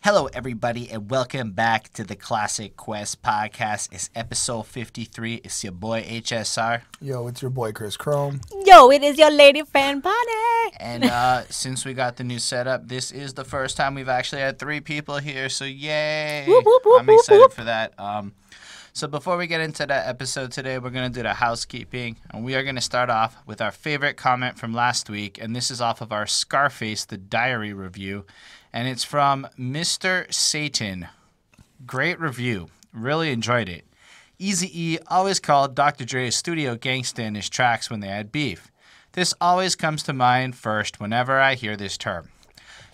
Hello, everybody, and welcome back to the Classic Quest podcast. It's episode 53. It's your boy HSR. Yo, it's your boy Chris Chrome. Yo, it is your lady fan Bonnie. And since we got the new setup, this is the first time we've actually had 3 people here, so yay! Whoop, whoop, whoop, I'm excited whoop. for that. So before we get into that episode today, we're going to do the housekeeping, and we are going to start off with our favorite comment from last week, and this is off of our Scarface, the Diary review, and it's from Mr. Satan. Great review. Really enjoyed it. Eazy-E always called Dr. Dre a studio gangsta in his tracks when they had beef. This always comes to mind first whenever I hear this term.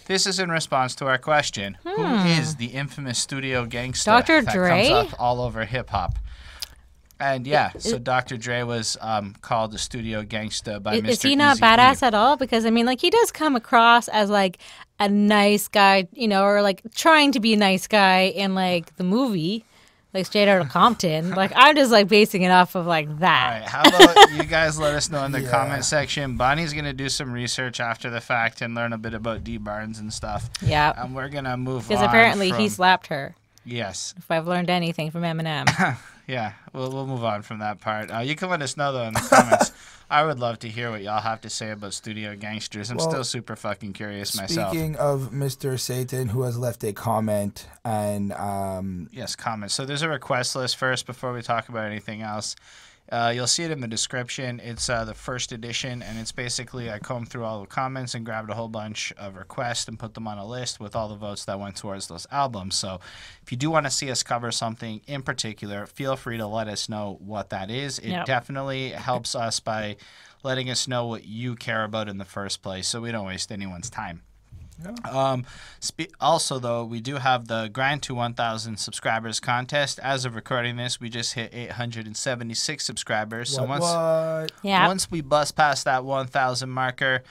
This is in response to our question, who is the infamous studio gangsta Dr. that Dre? comes up all over hip-hop? And yeah, so Dr. Dre was called the studio gangsta by Mr. Is he not Eazy-E. badass at all? Because, I mean, like, he does come across as, like, a nice guy, you know, or, like, trying to be a nice guy in, like, the movie, like, Straight Outta Compton. Like, I'm just, like, basing it off of, like, All that. right, how about you guys let us know in the Yeah. comment section. Bonnie's going to do some research after the fact and learn a bit about D. Barnes and stuff. Yeah. And we're going to move on. Because apparently he from- slapped her, Yes. if I've learned anything from Eminem. Yeah, we'll move on from that part. You can let us know, though, in the comments. I would love to hear what y'all have to say about studio gangsters. I'm Well, still super fucking curious myself. Speaking of Mr. Satan, who has left a comment, and Yes, comments. So there's a request list first before we talk about anything else. You'll see it in the description. It's the first edition, and it's basically I combed through all the comments and grabbed a whole bunch of requests and put them on a list with all the votes that went towards those albums. So if you do want to see us cover something in particular, feel free to let us know what that is. It Yep. definitely helps us by letting us know what you care about in the first place so we don't waste anyone's time. Also, though, we do have the Grind to 1,000 subscribers contest. As of recording this, we just hit 876 subscribers. So Yeah. once we bust past that 1,000 marker,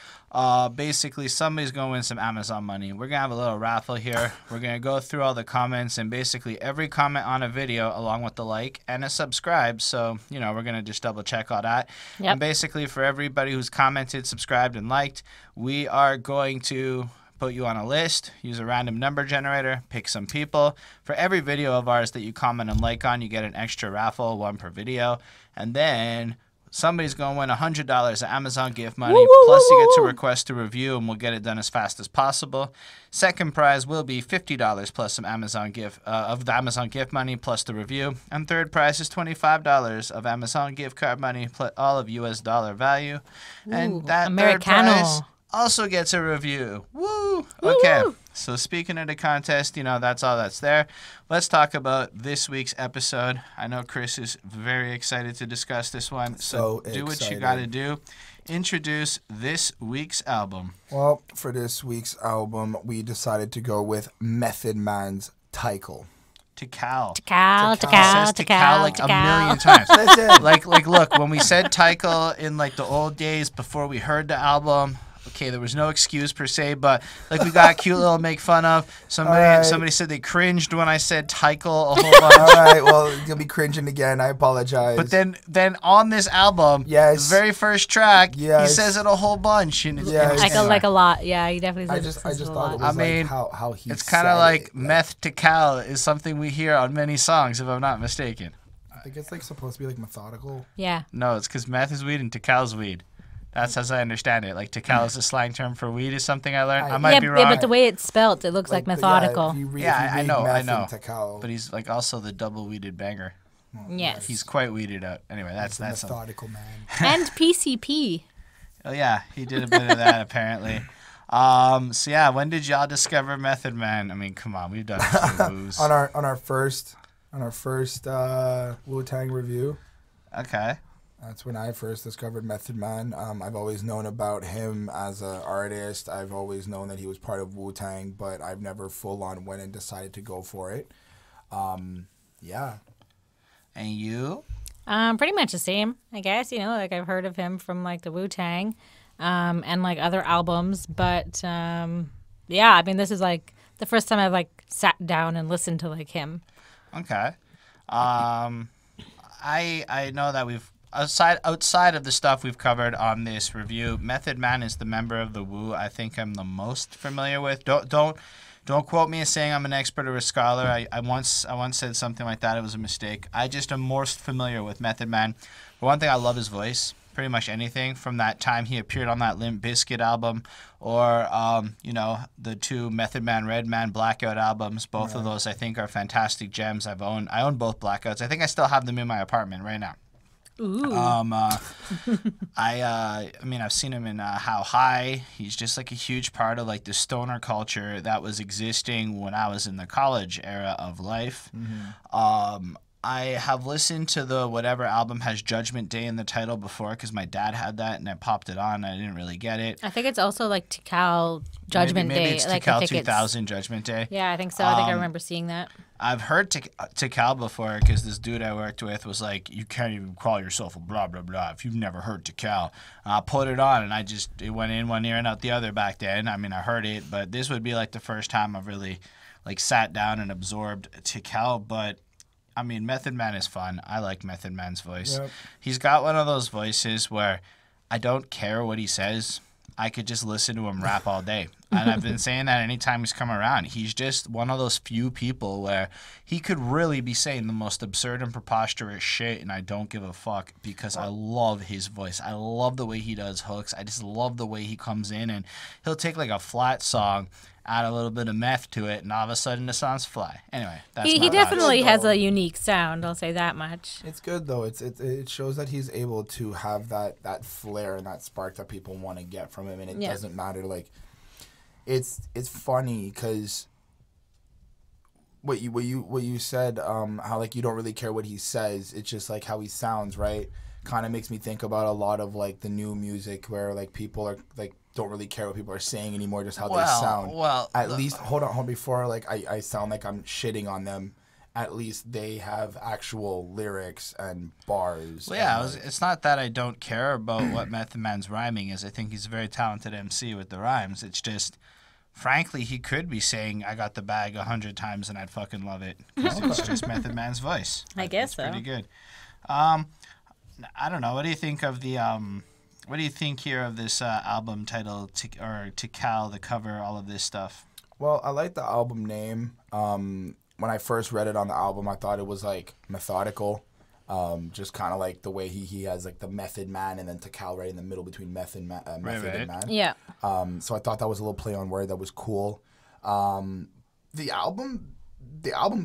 basically somebody's going to win some Amazon money. We're going to have a little raffle here. We're going to go through all the comments, and basically every comment on a video, along with the like and a subscribe. So, you know, we're going to just double check all that. Yep. And basically for everybody who's commented, subscribed, and liked, we are going to put you on a list, use a random number generator, pick some people. For every video of ours that you comment and like on, you get an extra raffle, 1 per video. And then somebody's going to win $100 of Amazon gift money, plus you get to request a review, and we'll get it done as fast as possible. Second prize will be $50 plus some Amazon gift of the Amazon gift money plus the review. And third prize is $25 of Amazon gift card money plus all of US dollar value. And that Americano. third prize also gets a review. Woo! Okay, so speaking of the contest, you know, that's all that's there. Let's talk about this week's episode. I know Chris is very excited to discuss this one, so do what you excited. got to do. Introduce this week's album. well, for this week's album, we decided to go with Method Man's Tical. Tical. Tical, It says Tical like a million times. Listen, like, look, when we said Tical in like the old days before we heard the album, okay, there was no excuse per se, but like we got a cute little make fun of. Somebody said they cringed when I said Tical a whole bunch. all right, well, you'll be cringing again. I apologize. But then on this album, Yes. the very first track, he Yes. says it a whole bunch. And it's, Yes. Like a lot. Yeah, he definitely I says just says a thought lot. it was I mean, like how he it's kind said of like it. Meth Tical is something we hear on many songs, if I'm not mistaken. I think it's like supposed to be like methodical. Yeah. No, it's because meth is weed and Tical's weed. That's as I understand it. Like Tical is a slang term for weed is something I learned. I might be wrong. Yeah, but the way it's spelt, it looks like methodical. If you read, Yeah, if you I read know, Meth I know. and Tical, But he's like also the double weeded banger. Yes. He's quite weeded out. Anyway, that's he's a that's. methodical man. And PCP. Oh yeah, he did a bit of that apparently. So yeah, when did y'all discover Method Man? I mean, come on, we've done a few moves. on our first Wu-Tang review. Okay. That's when I first discovered Method Man. I've always known about him as an artist. I've always known that he was part of Wu-Tang, but I've never full on went and decided to go for it. Yeah. And you? Pretty much the same, I guess. You know, like I've heard of him from like the Wu-Tang, and like other albums. But yeah, I mean, this is like the first time I've like sat down and listened to like him. Okay. I know that we've outside of the stuff we've covered on this review, Method Man is the member of the Wu I think I'm the most familiar with. Don't quote me as saying I'm an expert or a scholar. I once said something like that. It was a mistake. I just am most familiar with Method Man. For one thing, I love his voice. Pretty much anything from that time he appeared on that Limp Bizkit album, or the two Method Man, Redman, Blackout albums. Both of those I think are fantastic gems. I own both Blackouts. I think I still have them in my apartment right now. Ooh. I've seen him in How High. He's just like a huge part of like the stoner culture that was existing when I was in the college era of life. I have listened to the whatever album has Judgment Day in the title before because my dad had that and I popped it on. I didn't really get it. I think it's also like Tical Judgment maybe Day. It's like, Tical 2000 Judgment Day. Yeah, I think so. I think I remember seeing that. I've heard Tical before because this dude I worked with was like, you can't even call yourself a blah, blah, blah if you've never heard Tical. I put it on and it went in one ear and out the other back then. I mean, I heard it, but this would be like the first time I've really like sat down and absorbed Tical. But I mean, Method Man is fun. I like Method Man's voice. Yep. He's got one of those voices where I don't care what he says. I could just listen to him rap all day. And I've been saying that anytime he's come around. He's just one of those few people where he could really be saying the most absurd and preposterous shit, and I don't give a fuck because I love his voice. I love the way he does hooks. I just love the way he comes in, and he'll take like a flat song, add a little bit of meth to it, and all of a sudden the songs fly. Anyway, that's He definitely has a unique sound, I'll say that much. It's good, though. It shows that he's able to have that flair and that spark that people want to get from him, and it doesn't matter. Like, it's funny because what you said, how like you don't really care what he says. It's just like how he sounds, right? Kind of makes me think about a lot of like the new music where like people are like don't really care what people are saying anymore, just how they sound. Well, at least hold on before like I sound like I'm shitting on them. At least they have actual lyrics and bars. Well, yeah, it's not that I don't care about what Method Man's rhyming is. I think he's a very talented MC with the rhymes. It's just, frankly, he could be saying "I got the bag 100 times" and I'd fucking love it because it's just Method Man's voice. I guess so. Pretty good. I don't know. What do you think of the What do you think here of this album title Tical, the cover, all of this stuff? Well, I like the album name. When I first read it on the album, I thought it was like methodical, just kind of like the way he has like the Method Man and then Tical right in the middle between Method and Man. Yeah. So I thought that was a little play on word that was cool. The album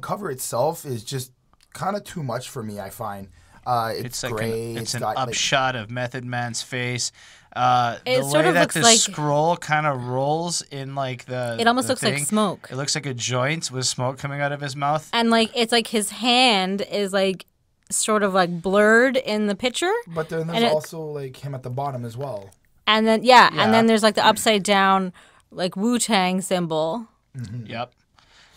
cover itself is just kind of too much for me, I find. It's like gray. It's an upshot of Method Man's face. It the sort way of that looks the like scroll kind of rolls in like the. It almost the looks thing. like smoke. It looks like a joint with smoke coming out of his mouth. And like it's like his hand is like sort of like blurred in the picture. But then there's also like him at the bottom as well. And then and then there's like the upside down like Wu-Tang symbol. Mm-hmm. Yep.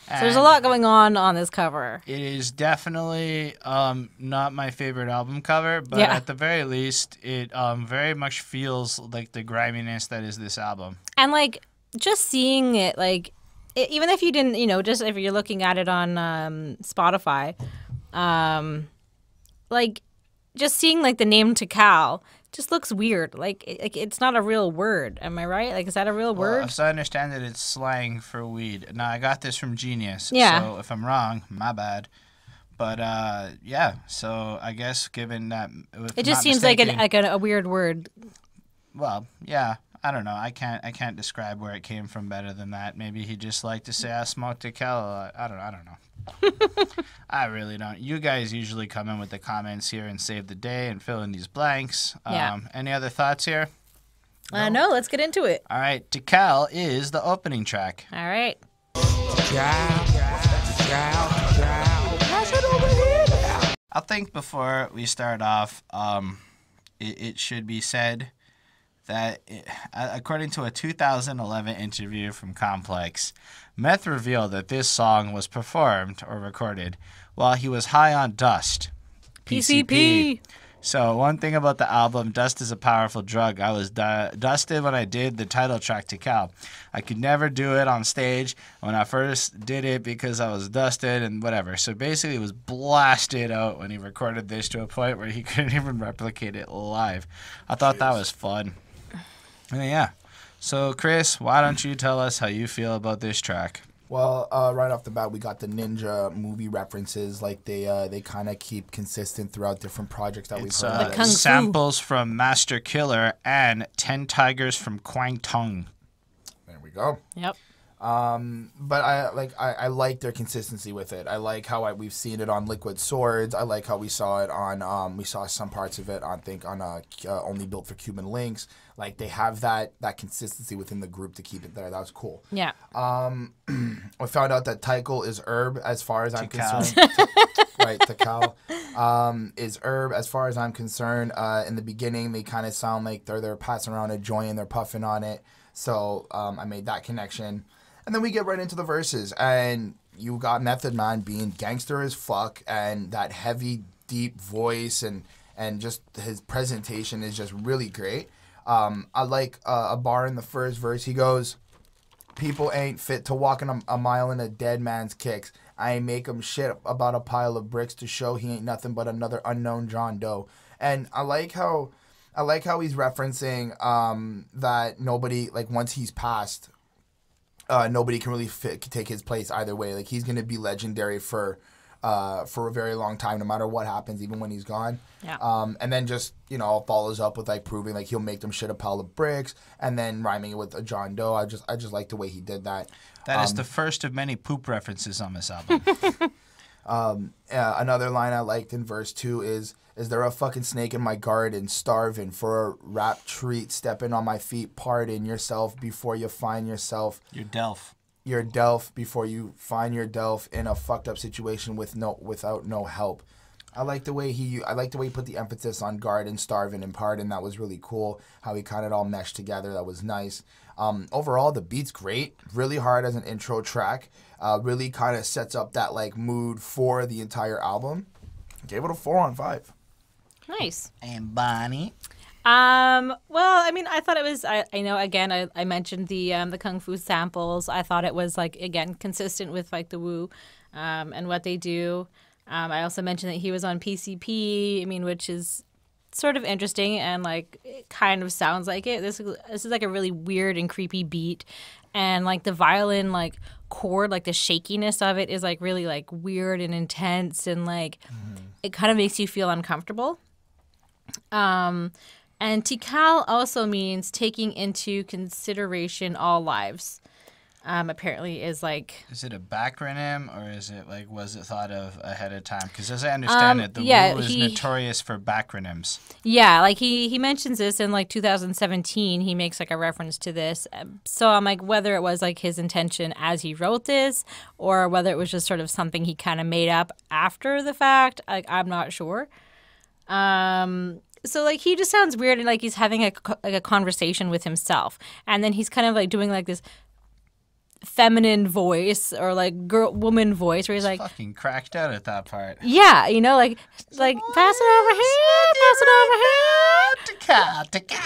So there's a lot going on this cover. It is definitely not my favorite album cover, but at the very least, it very much feels like the griminess that is this album. And like just seeing it, like even if you didn't, just if you're looking at it on Spotify, like just seeing like the name Tical just looks weird. Like it's not a real word. Am I right? Like, is that a real word? As I understand it, it's slang for weed. Now, I got this from Genius. Yeah. So if I'm wrong, my bad. But so I guess given that it just seems like a weird word. Well, yeah. I don't know. I can't describe where it came from better than that. Maybe he just liked to say I smoked a Tical. I don't know. I really don't. You guys usually come in with the comments here and save the day and fill in these blanks. Any other thoughts here? No, let's get into it. All right. Tical is the opening track. All right. I think before we start off, it should be said that according to a 2011 interview from Complex, Meth revealed that this song was performed or recorded while he was high on dust. PCP. So one thing about the album, dust is a powerful drug. I was dusted when I did the title track Tical. I could never do it on stage when I first did it because I was dusted and whatever. So basically it was blasted out when he recorded this to a point where he couldn't even replicate it live. I thought that was fun. And yeah. So Chris, why don't you tell us how you feel about this track? Well, right off the bat, we got the ninja movie references. Like they kind of keep consistent throughout different projects that we've heard. Kung Fu. Samples from Master Killer and 10 Tigers from Kwang Tung. There we go. Yep. But I like their consistency with it. I like how we've seen it on Liquid Swords. I like how we saw it on we saw some parts of it on Only Built for Cuban Links. Like they have that consistency within the group to keep it there. That was cool. Yeah. I found out that Tical is herb as far as I'm Tical. concerned. Right, Tical is herb as far as I'm concerned. In the beginning, they kind of sound like they're passing around a joint and they're puffing on it. So I made that connection. And then we get right into the verses, and you got Method Man being gangster as fuck, and that heavy, deep voice, and just his presentation is just really great. I like a bar in the first verse. He goes, "People ain't fit to walk in a mile in a dead man's kicks. I ain't make him shit about a pile of bricks to show he ain't nothing but another unknown John Doe." And I like how he's referencing that nobody, like once he's passed, nobody can really take his place either way. Like he's gonna be legendary for a very long time, no matter what happens, even when he's gone. Yeah. And then just follows up with like proving like he'll make them shit a pile of bricks, and then rhyming it with a John Doe. I just like the way he did that. That is the first of many poop references on this album. Another line I liked in verse 2 is there a fucking snake in my garden, starving for a rap treat, stepping on my feet, pardon yourself before you find yourself. Your Delf. Your Delf before you find your Delf in a fucked up situation without no help. I like the way he put the emphasis on garden, starving, and pardon. That was really cool. How he kind of all meshed together. That was nice. Overall, the beat's great. Really hard as an intro track. Really kind of sets up that like mood for the entire album. Gave it a 4 on 5. Nice. And Bonnie. Well, I mean, I thought it was. I know. Again, I mentioned the kung fu samples. I thought it was like again consistent with like the Wu, and what they do. I also mentioned that he was on PCP. I mean, which is sort of interesting and like it kind of sounds like it. This is like a really weird and creepy beat, and like the violin like chord, like the shakiness of it is like really like weird and intense, and like it kind of makes you feel uncomfortable. And Tical also means taking into consideration all lives. Apparently is like... Is it a backronym or is it like, was it thought of ahead of time? Because as I understand it, the Wu is notorious for backronyms. Yeah, like he mentions this in like 2017. He makes like a reference to this. So I'm like, whether it was like his intention as he wrote this or whether it was just sort of something he kind of made up after the fact, like I'm not sure. So like he just sounds weird and like he's having a conversation with himself, and then he's kind of like doing like this feminine voice or like woman voice where he's like fucking cracked out at that part. Yeah, like pass it over here.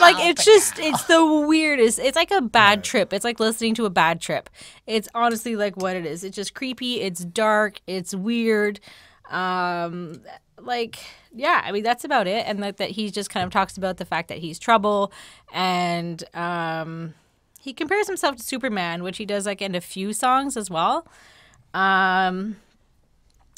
Like it's the weirdest. It's like a bad trip. It's like listening to a bad trip. It's honestly like what it is. It's just creepy. It's dark. It's weird. Like, yeah, I mean, that's about it. And like that he just kind of talks about the fact that he's trouble, and he compares himself to Superman, which he does like in a few songs as well. And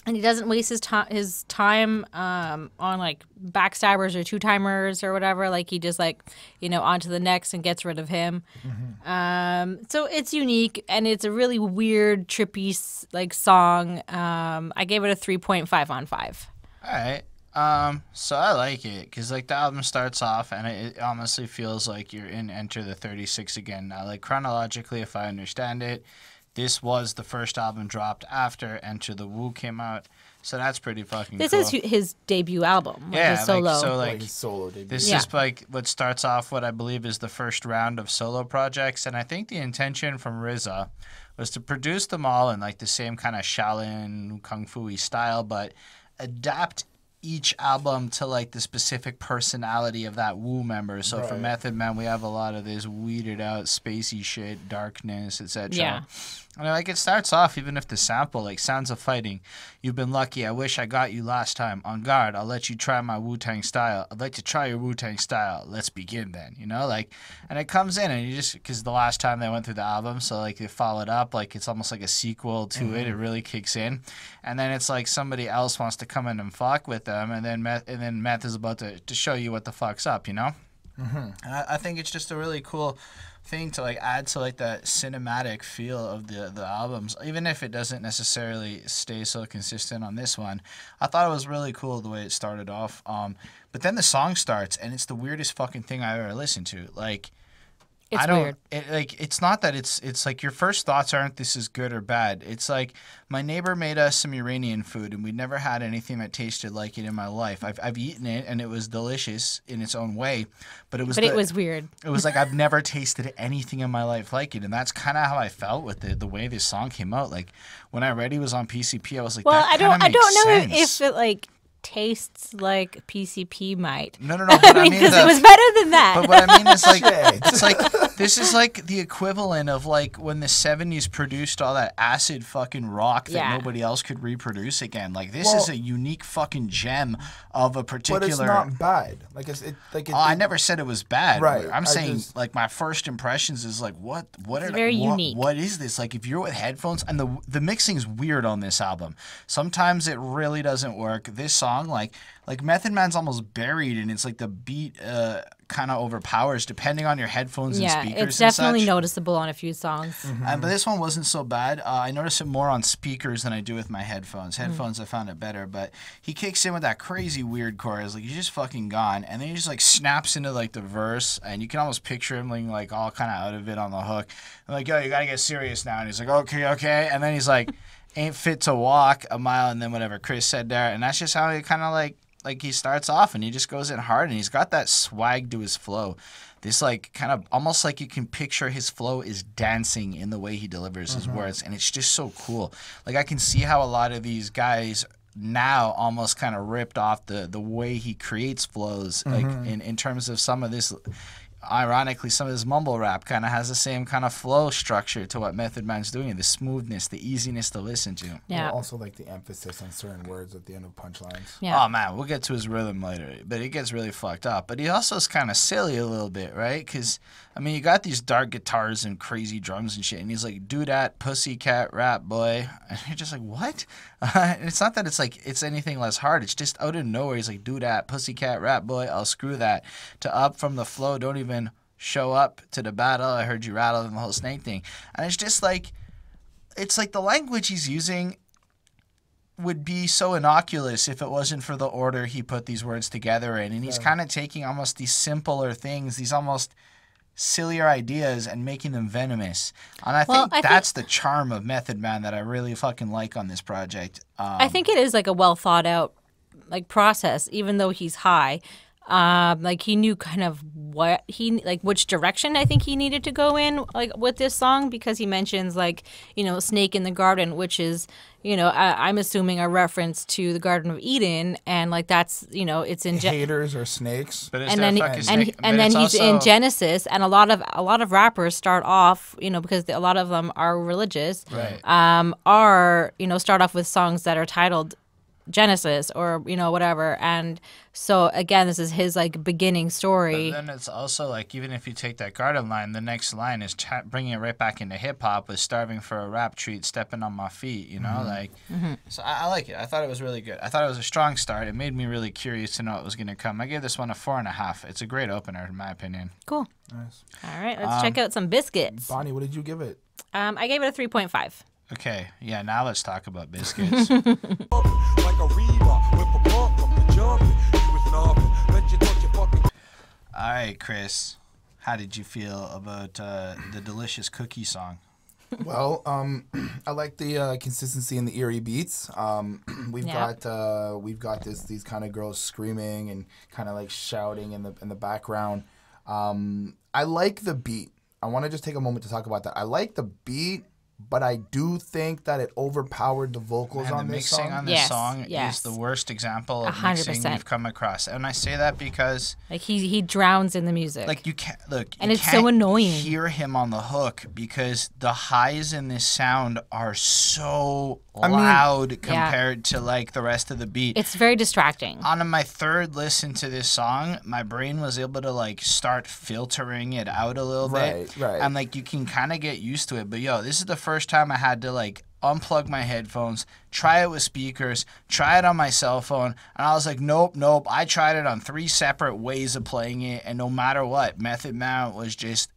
he doesn't waste his time on like backstabbers or two-timers or whatever. Like he just like, on to the next and gets rid of him. Mm-hmm. So it's unique and it's a really weird, trippy like song. I gave it a 3.5 on 5. All right. So I like it because like the album starts off and it honestly feels like you're in Enter the 36 again. Now, like chronologically, if I understand it, this was the first album dropped after Enter the Wu came out. So that's pretty fucking cool. This is his debut album. Yeah, his solo. His solo debut. This is like what starts off what I believe is the first round of solo projects. And I think the intention from RZA was to produce them all in like the same kind of Shaolin Kung Fu-y style, but adapt each album to like the specific personality of that Wu member. So for Right. Method Man, we have a lot of this weeded out, spacey shit, darkness, etc. Yeah. And like it starts off, even if the sample, like Sounds of Fighting, you've been lucky, I wish I got you last time. On guard, I'll let you try my Wu-Tang style. I'd like to try your Wu-Tang style. Let's begin then, you know? Like, and it comes in and you just, because the last time they went through the album, so like they followed up, like it's almost like a sequel to it. It really kicks in. And then it's like somebody else wants to come in and fuck with them, and then Meth is about to show you what the fuck's up, you know? And I think it's just a really cool thing to like add to like that cinematic feel of the albums, even if it doesn't necessarily stay so consistent on this one. I thought it was really cool the way it started off. But then the song starts and it's the weirdest fucking thing I ever listened to. Like, It's I don't weird. it's not that it's like your first thoughts aren't this is good or bad. It's like my neighbor made us some Iranian food and we'd never had anything that tasted like it in my life. I've eaten it and it was delicious in its own way, but it was It was weird. it was like I've never tasted anything in my life like it, and that's kind of how I felt with the way this song came out. Like when I read he was on PCP, I was like, Well, that I don't kinda know makes if sense. it like tastes like PCP might. No, but I mean, Because it was better than that. But what I mean is like Shit. it's like this is like the equivalent of like when the 70s produced all that acid fucking rock that Yeah. nobody else could reproduce again. Like this Well- is a unique fucking gem of a particular. But it's not bad. Oh, I never said it was bad. Right, I'm I saying just- like my first impressions is like what It's very unique. What is this? Like if you're with headphones and the mixing's weird on this album. Sometimes it really doesn't work. This song like Method Man's almost buried and it's like the beat kind of overpowers depending on your headphones and Yeah, speakers. it's definitely and such. noticeable on a few songs. But this one wasn't so bad. I notice it more on speakers than I do with my headphones. Hmm. Headphones, I found it better. But he kicks in with that crazy weird chorus, like he's just fucking gone, and then he just like snaps into like the verse, and you can almost picture him like all kind of out of it on the hook. I'm like, yo, you gotta get serious now, and he's like, okay, and then he's like, ain't fit to walk a mile, and then whatever Chris said there, and that's just how he kind of like he starts off, and he just goes in hard, and he's got that swag to his flow. This like kind of almost like you can picture his flow is dancing in the way he delivers his words, and it's just so cool. Like I can see how a lot of these guys now almost kind of ripped off the way he creates flows, like in terms of some of this. Ironically, some of this mumble rap kind of has the same kind of flow structure to what Method Man's doing, the smoothness, the easiness to listen to. Yeah. Also like the emphasis on certain words at the end of punchlines. Yeah. Oh man, we'll get to his rhythm later, but it gets really fucked up. But he also is kind of silly a little bit, right? Because I mean, you got these dark guitars and crazy drums and shit, and he's like, "Do that, pussycat rap boy," and you're just like, "What?" It's not that it's like it's anything less hard. It's just out of nowhere. He's like, "Do that, pussycat rap boy." I'll screw that. To up from the flow, don't even show up to the battle. I heard you rattle and the whole snake thing, and it's just like, it's like the language he's using would be so innocuous if it wasn't for the order he put these words together in. And he's kind of taking almost these simpler things, these almost sillier ideas, and making them venomous. And I think that's the charm of Method Man that I really fucking like on this project. I think it is like a well thought out like process, even though he's high. Like he knew kind of what he like which direction I think he needed to go in like with this song, because he mentions like, you know, snake in the garden, which is, you know, I'm assuming a reference to the Garden of Eden, and like that's, you know, it's in Haters or snakes. But it's and their then fucking snake. But and then it's he's in also- Genesis, and a lot of rappers start off, you know, because a lot of them are religious, Right. are, you know, start off with songs that are titled Genesis or, you know, whatever. And so again, this is his like beginning story. But then it's also like, even if you take that garden line, the next line is bringing it right back into hip hop with starving for a rap treat, stepping on my feet, you know, like. So I like it. I thought it was really good. I thought it was a strong start. It made me really curious to know what was going to come. I gave this one a 4.5. It's a great opener in my opinion. Cool. Nice. All right, let's check out some Biscuits. Bonnie, what did you give it? I gave it a 3.5. Okay, yeah. Now let's talk about Biscuits. Like a reader, whip a pump from the jump. You was nothing. Let you touch your fucking. All right, Chris. How did you feel about the delicious cookie song? Well, I like the consistency in the eerie beats. We've Yeah. got these kind of girls screaming and kind of like shouting in the background. I like the beat. I want to just take a moment to talk about that. I like the beat. but I do think that it overpowered the vocals And on the this mixing song. on this Yes, song yes. is the worst example of 100%. mixing we've come across. And I say that because Like he drowns in the music. like you can't look, And you it's so can't annoying. hear him on the hook because the highs in this sound are so loud compared to like the rest of the beat. It's very distracting. On my third listen to this song, my brain was able to like start filtering it out a little bit. Right. And like you can kind of get used to it. But yo, this is the first time I had to like unplug my headphones, try it with speakers, try it on my cell phone, and I was like, nope. I tried it on 3 separate ways of playing it, and no matter what, Method Man was just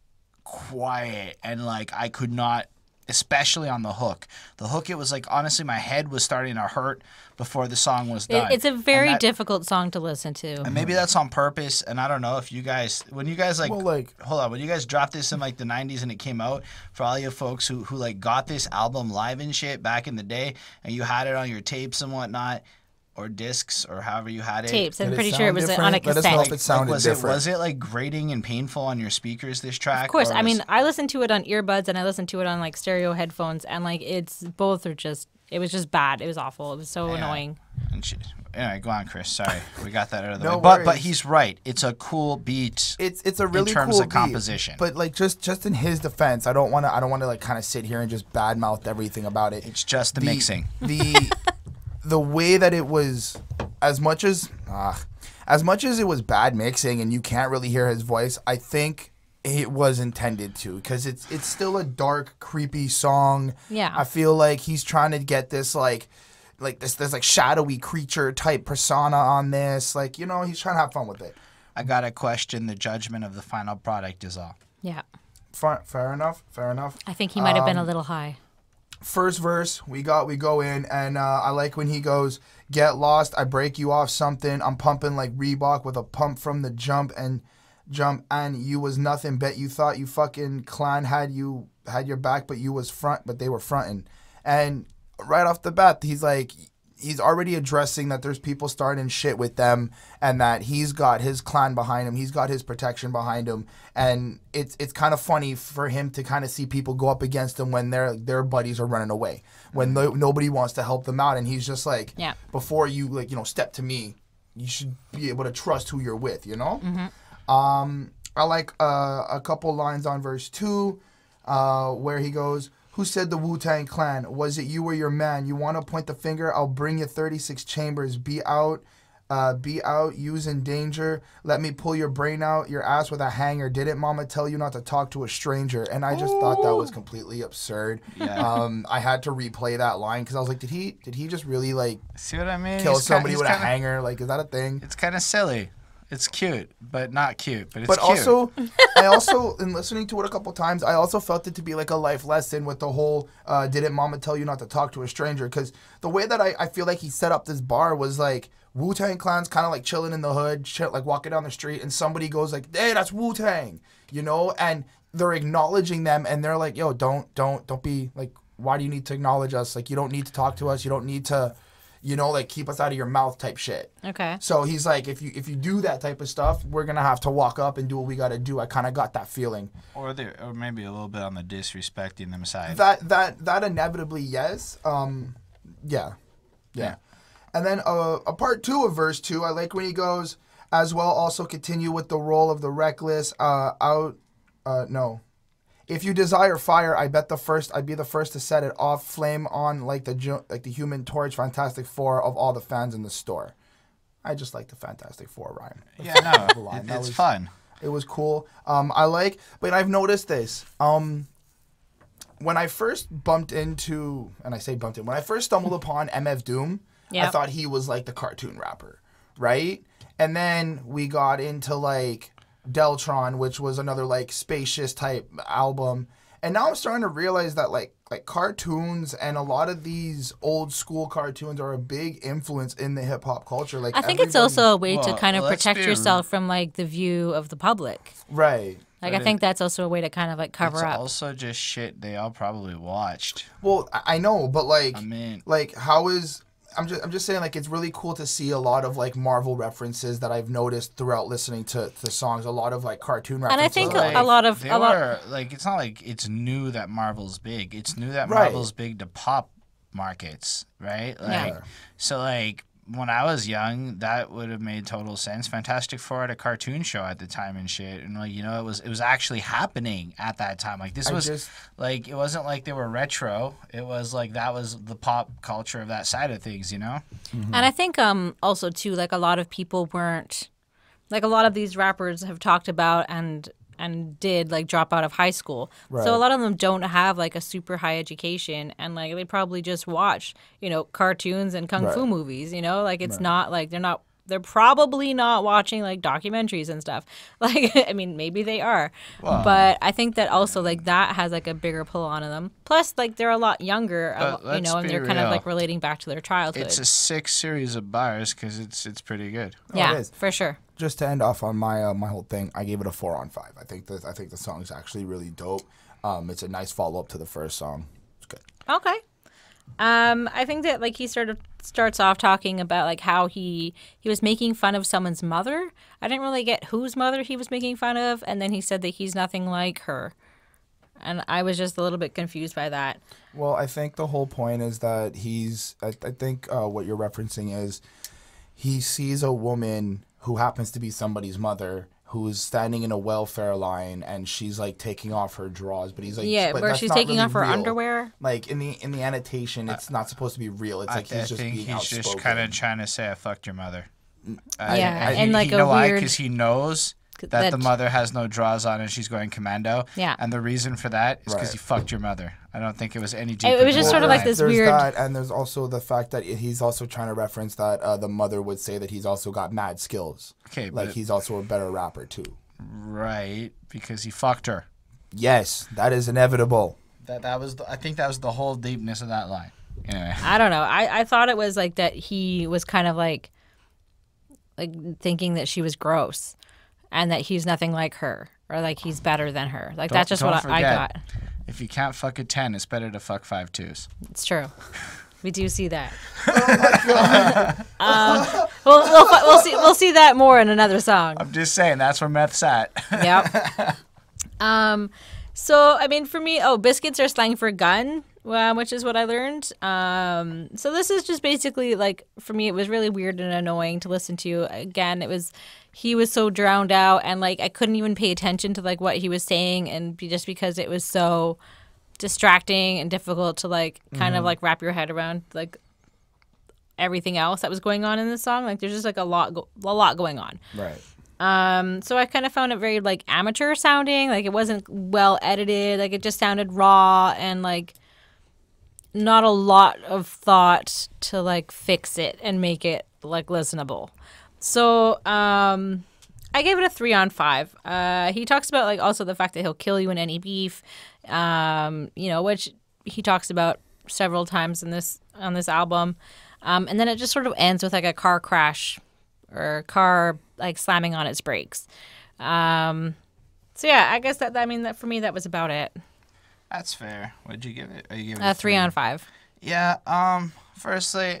quiet, and like I could not, especially on the hook. The hook, it was like honestly my head was starting to hurt before the song was done. It's a very difficult song to listen to. And maybe that's on purpose, and I don't know if you guys, when you guys like, hold on, when you guys dropped this in like the 90s and it came out, for all you folks who like got this album live and shit back in the day, and you had it on your tapes and whatnot, or discs, or however you had it. Tapes. I'm Did it pretty sure sound it was different? on a Let us know cassette. if it sounded was different. Was it like grating and painful on your speakers, this track? Of course. or I was- mean, I listened to it on earbuds and I listened to it on like stereo headphones, and like both are just, it was just bad. It was awful. It was so annoying. And anyway, go on, Chris. Sorry, we got that out of the No way. But worries. he's right. It's a cool beat. It's a really in terms cool of composition. beat, but like just in his defense, I don't want to like kind of sit here and just badmouth everything about it. It's just the mixing. The way that it was, as much as it was bad mixing and you can't really hear his voice, I think it was intended to, because it's still a dark, creepy song. Yeah. I feel like he's trying to get this like this like shadowy creature type persona on this. Like, you know, he's trying to have fun with it. I gotta question the judgment of the final product is all. Yeah. Fair enough. I think he might have been a little high. First verse, we go in, and I like when he goes, "Get lost, I break you off something. I'm pumping like Reebok with a pump from the jump, and you was nothing. Bet you thought you fucking clan had your back, but you was front, but they were fronting." And right off the bat, he's already addressing that there's people starting shit with them, and that he's got his clan behind him, he's got his protection behind him, and it's kind of funny for him to kind of see people go up against him when their buddies are running away, when nobody wants to help them out, and he's just like, Yeah. before you like, you know, step to me, you should be able to trust who you're with, you know. I like a couple lines on verse 2, where he goes, "Who said the Wu-Tang Clan? Was it you or your man? You want to point the finger? I'll bring you 36 chambers. Be out, use in danger. Let me pull your brain out, your ass with a hanger. Didn't mama tell you not to talk to a stranger?" And I just thought that was completely absurd. Yeah. I had to replay that line because I was like, did he just really like See what I mean? kill He's somebody he's with a kinda- hanger? Like, is that a thing? It's kind of silly. It's cute, but not cute. But it's But cute. also, I also, in listening to it a couple times, I also felt it to be like a life lesson with the whole, didn't mama tell you not to talk to a stranger? Because the way that I feel like he set up this bar was like, Wu-Tang Clan's kind of like chilling in the hood, like walking down the street, and somebody goes like, "Hey, that's Wu-Tang," you know? And they're acknowledging them, and they're like, "Yo, don't be like, why do you need to acknowledge us? Like, you don't need to talk to us. You don't need to, you know, like, keep us out of your mouth type shit." Okay. So he's like, if you do that type of stuff, we're gonna have to walk up and do what we gotta do. I kind of got that feeling. or maybe a little bit on the disrespecting them side. That inevitably, yes. Yeah. And then a part 2 of verse 2, I like when he goes, "As well also continue with the role of the reckless, no. If you desire fire, I'd be the first to set it off, flame on like the Human Torch, Fantastic Four of all the fans in the store." I just like the Fantastic Four rhyme. Yeah, no, line. That it's was- fun. It was cool. But I've noticed this. When I first when I first stumbled upon MF Doom, I Yep. thought he was like the cartoon rapper, right? And then we got into like Deltron, which was another like spacious type album. And now I'm starting to realize that like cartoons and a lot of these old school cartoons are a big influence in the hip hop culture. Like, I think it's everybody- also a way to Well, kind of let's protect be- yourself from like the view of the public. right. Like, But I think that's also a way to kind of like cover It's up. also just shit they all probably watched. Well, I know, but like, I mean, like how is I'm just saying, like, it's really cool to see a lot of like Marvel references that I've noticed throughout listening to the songs. A lot of like cartoon references. And I think Like, a lot of they were like, it's not like it's new that Marvel's big. It's new that Marvel's big to pop markets, right? Like, so like when I was young, that would have made total sense. Fantastic Four had a cartoon show at the time and shit, and like, you know, it was actually happening at that time. Like, this was like, it wasn't like they were retro. It was like that was the pop culture of that side of things, you know. And I think also too, like, a lot of people weren't, like, a lot of these rappers have talked about and did like drop out of high school. Right. So a lot of them don't have like a super high education, and like they probably just watch, you know, cartoons and kung fu movies, you know, like it's not like they're probably not watching like documentaries and stuff. Like, I mean, maybe they are, but I think that also like that has like a bigger pull on them. Plus, like, they're a lot younger, you know, and they're kind of like relating back to their childhood. It's a sick series of bars because it's pretty good. Yeah, it is. for sure. Just to end off on my my whole thing, I gave it a 4 on 5. I think the song is actually really dope. It's a nice follow up to the first song. It's good. Okay. I think that like he starts off talking about like how he was making fun of someone's mother. I didn't really get whose mother he was making fun of, and then he said that he's nothing like her. And I was just a little bit confused by that. Well, I think the whole point is that I think what you're referencing is he sees a woman who happens to be somebody's mother who's standing in a welfare line, and she's like taking off her drawers, but he's like, yeah, but where that's she's not taking really off her real. underwear. Like in the annotation, it's not supposed to be real. It's like he's just being outspoken. He's just kind of trying to say, "I fucked your mother." And like you know a why? weird. Because he knows that the mother has no drawers on and she's going commando. Yeah. And the reason for that is because Right. you fucked your mother. I don't think it was any deeper. It was just than sort of that. like this there's weird. that, and there's also the fact that he's also trying to reference that the mother would say that he's also got mad skills. Okay, like but- he's also a better rapper too. Right, because he fucked her. Yes, that is inevitable. That was I think that was the whole deepness of that line. Anyway. I don't know. I thought it was like that he was kind of like thinking that she was gross, and that he's nothing like her, or like he's better than her. Like that's just what I forget, got. If you can't fuck a 10, it's better to fuck 5 2s. It's true. We do see that. Oh We'll see that more in another song. I'm just saying, that's where Meth's at. Yep. So I mean, for me, biscuits are slang for gun, which is what I learned. So this is just basically like, for me, it was really weird and annoying to listen to. Again, he was so drowned out, and like I couldn't even pay attention to like what he was saying, and just because it was so distracting and difficult to like kind of like wrap your head around like everything else that was going on in the song. Like there's just like a lot going on. Right. So I kind of found it very like amateur sounding. Like it wasn't well edited. Like it just sounded raw and like not a lot of thought to like fix it and make it like listenable. So I gave it a 3 on 5. He talks about like also the fact that he'll kill you in any beef, which he talks about several times on this album. And then it just sort of ends with like a car crash or a car like slamming on its brakes. So yeah, I guess that for me that was about it. That's fair. What'd you give it? You gave it A 3 on 5. Yeah. Firstly,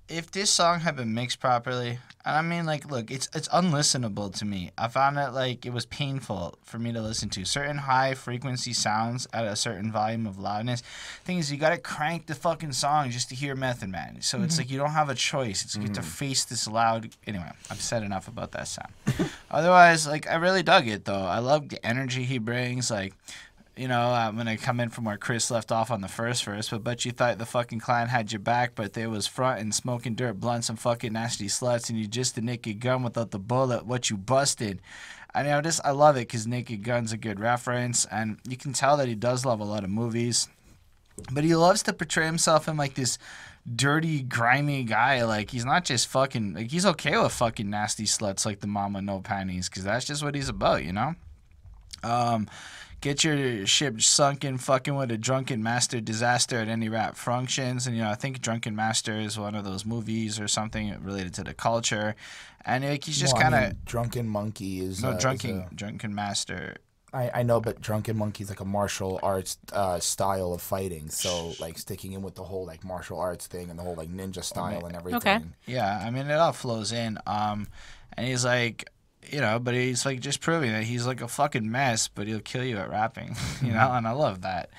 if this song had been mixed properly, and I mean, like, look, it's unlistenable to me. I found it like it was painful for me to listen to. Certain high frequency sounds at a certain volume of loudness. Thing is, you gotta crank the fucking song just to hear Method Man. So it's like you don't have a choice. It's you have to face this loud. Anyway, I've said enough about that sound. Otherwise, like, I really dug it though. I love the energy he brings. Like, you know, I'm going to come in from where Chris left off on the first verse, but you thought the fucking clan had your back, but they was front and smoking dirt blunts and fucking nasty sluts, and you just a naked gun without the bullet, what you busted. I mean, I love it because Naked Gun's a good reference, and you can tell that he does love a lot of movies, but he loves to portray himself in like this dirty, grimy guy. Like, he's not just fucking, like, he's okay with fucking nasty sluts like the mama no panties, because that's just what he's about, you know? Get your ship sunken, fucking with a drunken master disaster at any rap functions. And, you know, I think Drunken Master is one of those movies or something related to the culture. And like, he's just kind of... Drunken Monkey is... No, Drunken Master. I know, but Drunken Monkey's like a martial arts style of fighting. So like sticking in with the whole like martial arts thing and the whole like ninja style and everything. Okay. Yeah, I mean it all flows in. And he's like, you know, but he's like just proving that he's like a fucking mess, but he'll kill you at rapping, you know, and I love that.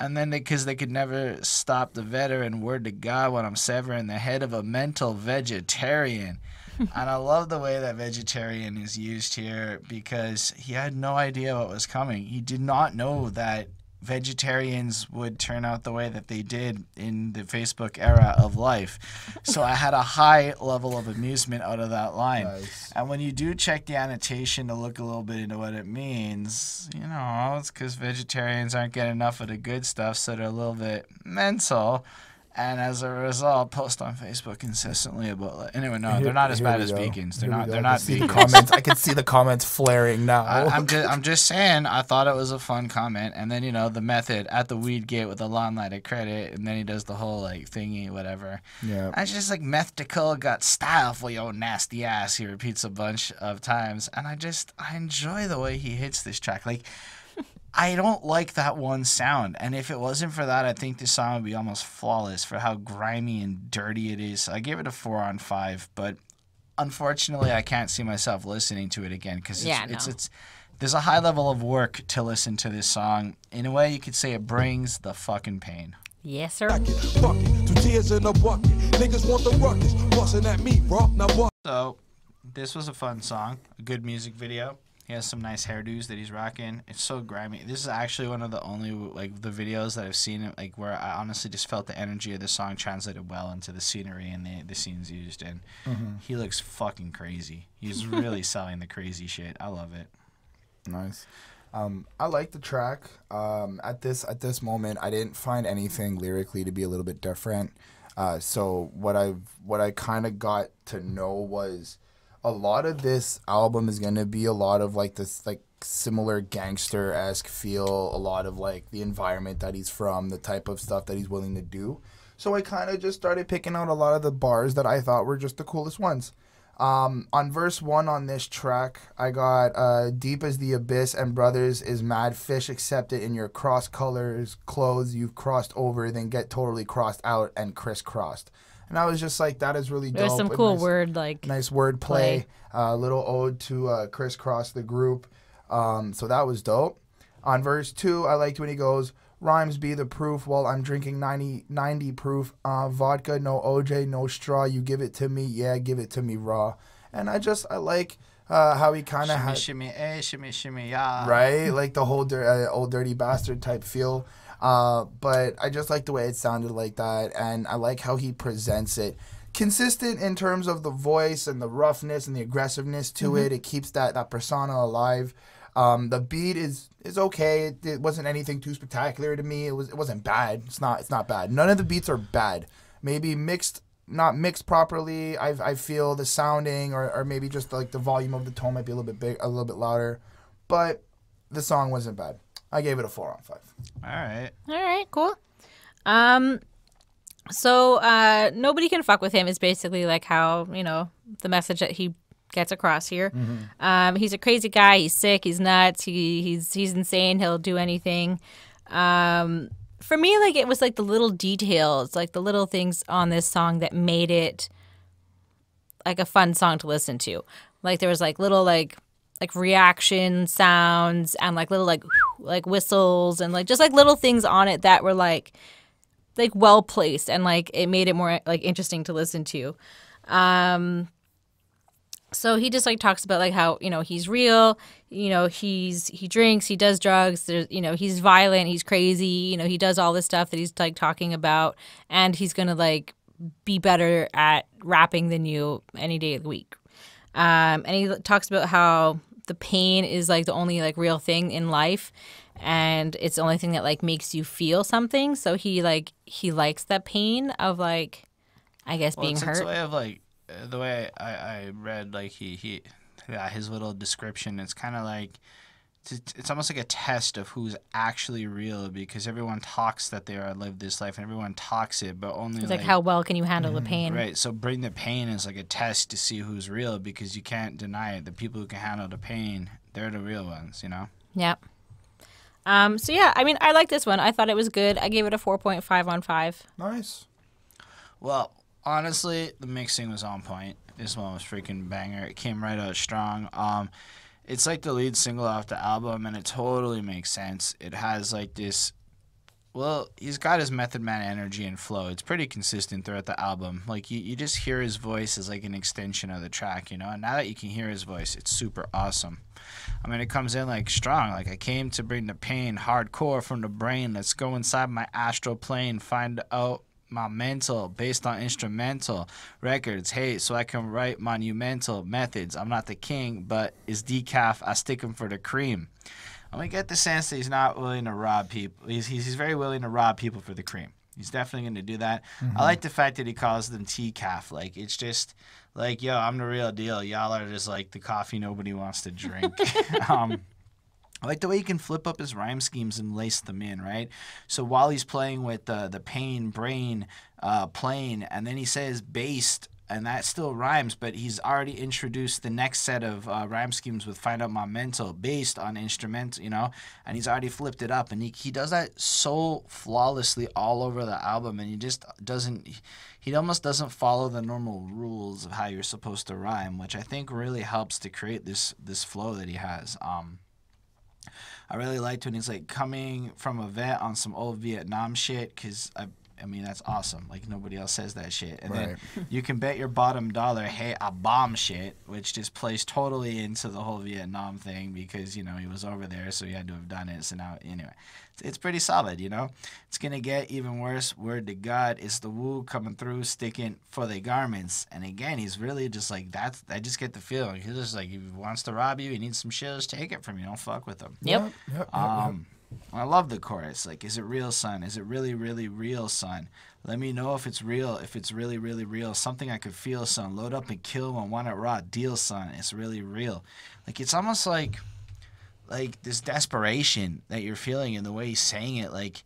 And then because they could never stop the veteran, word to God, when I'm severing the head of a mental vegetarian. And I love the way that vegetarian is used here because he had no idea what was coming. He did not know that vegetarians would turn out the way that they did in the Facebook era of life. So I had a high level of amusement out of that line. Nice. And when you do check the annotation to look a little bit into what it means, you know, it's because vegetarians aren't getting enough of the good stuff, so they're a little bit mental. And as a result, post on Facebook consistently about. Anyway, no, they're not as bad as vegans. They're not. They're not vegans. Comments. I can see the comments flaring now. I'm just saying. I thought it was a fun comment, and then you know the method at the weed gate with the limelighted credit, and then he does the whole like thingy, whatever. Yeah. I just like Meth Tical got style for your nasty ass. He repeats a bunch of times, and I enjoy the way he hits this track. Like. I don't like that one sound, and if it wasn't for that, I think this song would be almost flawless for how grimy and dirty it is. I gave it a 4 on 5, but unfortunately, I can't see myself listening to it again because it's there's a high level of work to listen to this song. In a way, you could say it brings the fucking pain. Yes, sir. Fuck it, 2 tears in a bucket. Niggas want the ruckus, busting at me, rock now what? So, this was a fun song, a good music video. He has some nice hairdos that he's rocking. It's so grimy. This is actually one of the only like the videos that I've seen like where I honestly just felt the energy of the song translated well into the scenery and the scenes used. And he looks fucking crazy. He's really selling the crazy shit. I love it. Nice. I like the track. At this moment, I didn't find anything lyrically to be a little bit different. So what I kind of got to know was. A lot of this album is going to be a lot of like this like similar gangster-esque feel, a lot of like the environment that he's from, the type of stuff that he's willing to do. So I kind of just started picking out a lot of the bars that I thought were just the coolest ones. On verse 1 on this track, I got deep as the abyss and brothers is mad fish accepted in your cross colors clothes you've crossed over then get totally crossed out and crisscrossed. And I was just like, that is really dope. There's some cool word nice word play. Little ode to Crisscross the group. So that was dope. On verse 2, I liked when he goes, rhymes be the proof while I'm drinking 90 proof. Vodka, no OJ, no straw. You give it to me, yeah, give it to me raw. And I like how he kind of had... Shimmy, shimmy, yeah. Right? Like the whole old dirty bastard type feel. But I just like the way it sounded like that, and I like how he presents it. Consistent in terms of the voice and the roughness and the aggressiveness to it. It keeps that persona alive. The beat is okay. It wasn't anything too spectacular to me. It wasn't bad. It's not bad. None of the beats are bad. Maybe not mixed properly. I feel the sounding or maybe just like the volume of the tone might be a little bit louder, but the song wasn't bad. I gave it a 4 on 5. All right, cool. So nobody can fuck with him is basically like how, you know, the message that he gets across here. He's a crazy guy. He's sick. He's nuts. He's insane. He'll do anything. For me, like, it was like the little details, like the little things on this song that made it like a fun song to listen to. Like there was like little like reaction sounds and like little like whistles and like just like little things on it that were like well placed and like it made it more like interesting to listen to. So he just like talks about like how, you know, he's real, you know, he drinks, he does drugs, there's, you know, he's violent, he's crazy, you know, he does all this stuff that he's like talking about, and he's gonna like be better at rapping than you any day of the week. And he talks about how the pain is like the only like real thing in life, and it's the only thing that like makes you feel something. So he likes that pain of like, I guess, being hurt. It's a way of like the way I read like his little description. It's kind of like it's almost like a test of who's actually real, because everyone talks that they are live this life and everyone talks it, but only It's like how well can you handle the pain? right. So bring the pain is like a test to see who's real, because you can't deny it. The people who can handle the pain, they're the real ones, you know? Yeah. So yeah, I mean, I like this one. I thought it was good. I gave it a 4.5 on 5. Nice. Well, honestly, the mixing was on point. This one was freaking banger. It came right out strong. It's like the lead single off the album, and it totally makes sense. It has like this, well, he's got his Method Man energy and flow. It's pretty consistent throughout the album. Like, you just hear his voice as like an extension of the track, you know? And now that you can hear his voice, it's super awesome. I mean, it comes in like strong. Like, I came to bring the pain, hardcore from the brain. Let's go inside my astral plane, find out my mental based on instrumental records. Hey, so I can write monumental methods. I'm not the king, but is decaf. I stick him for the cream. And we get the sense that he's not willing to rob people. He's very willing to rob people for the cream. He's definitely going to do that. I like the fact that he calls them decaf. Like, it's just like, yo, I'm the real deal. Y'all are just like the coffee nobody wants to drink. I like the way he can flip up his rhyme schemes and lace them in, right? So while he's playing with the pain, brain, plane, and then he says based, and that still rhymes, but he's already introduced the next set of rhyme schemes with find out my mental based on instrumental, you know, and he's already flipped it up, and he does that so flawlessly all over the album, and he just doesn't, he almost doesn't follow the normal rules of how you're supposed to rhyme, which I think really helps to create this flow that he has. I really liked when he's like coming from a vet on some old Vietnam shit, because I mean, that's awesome. Like, nobody else says that shit. And then you can bet your bottom dollar, hey, I bomb shit, which just plays totally into the whole Vietnam thing, because, you know, he was over there, so he had to have done it. So now, anyway, it's pretty solid, you know? It's going to get even worse. Word to God, it's the Wu coming through, sticking for the garments. And again, he's really just like, I just get the feeling. He's just like, if he wants to rob you, he needs some shit, just take it from you. Don't fuck with him. Yep. Yep. I love the chorus. Like, is it real, son? Is it really, really real, son? Let me know if it's real, if it's really, really real. Something I could feel, son. Load up and kill and want it raw. Deal, son. It's really real. Like, it's almost like this desperation that you're feeling in the way he's saying it. Like,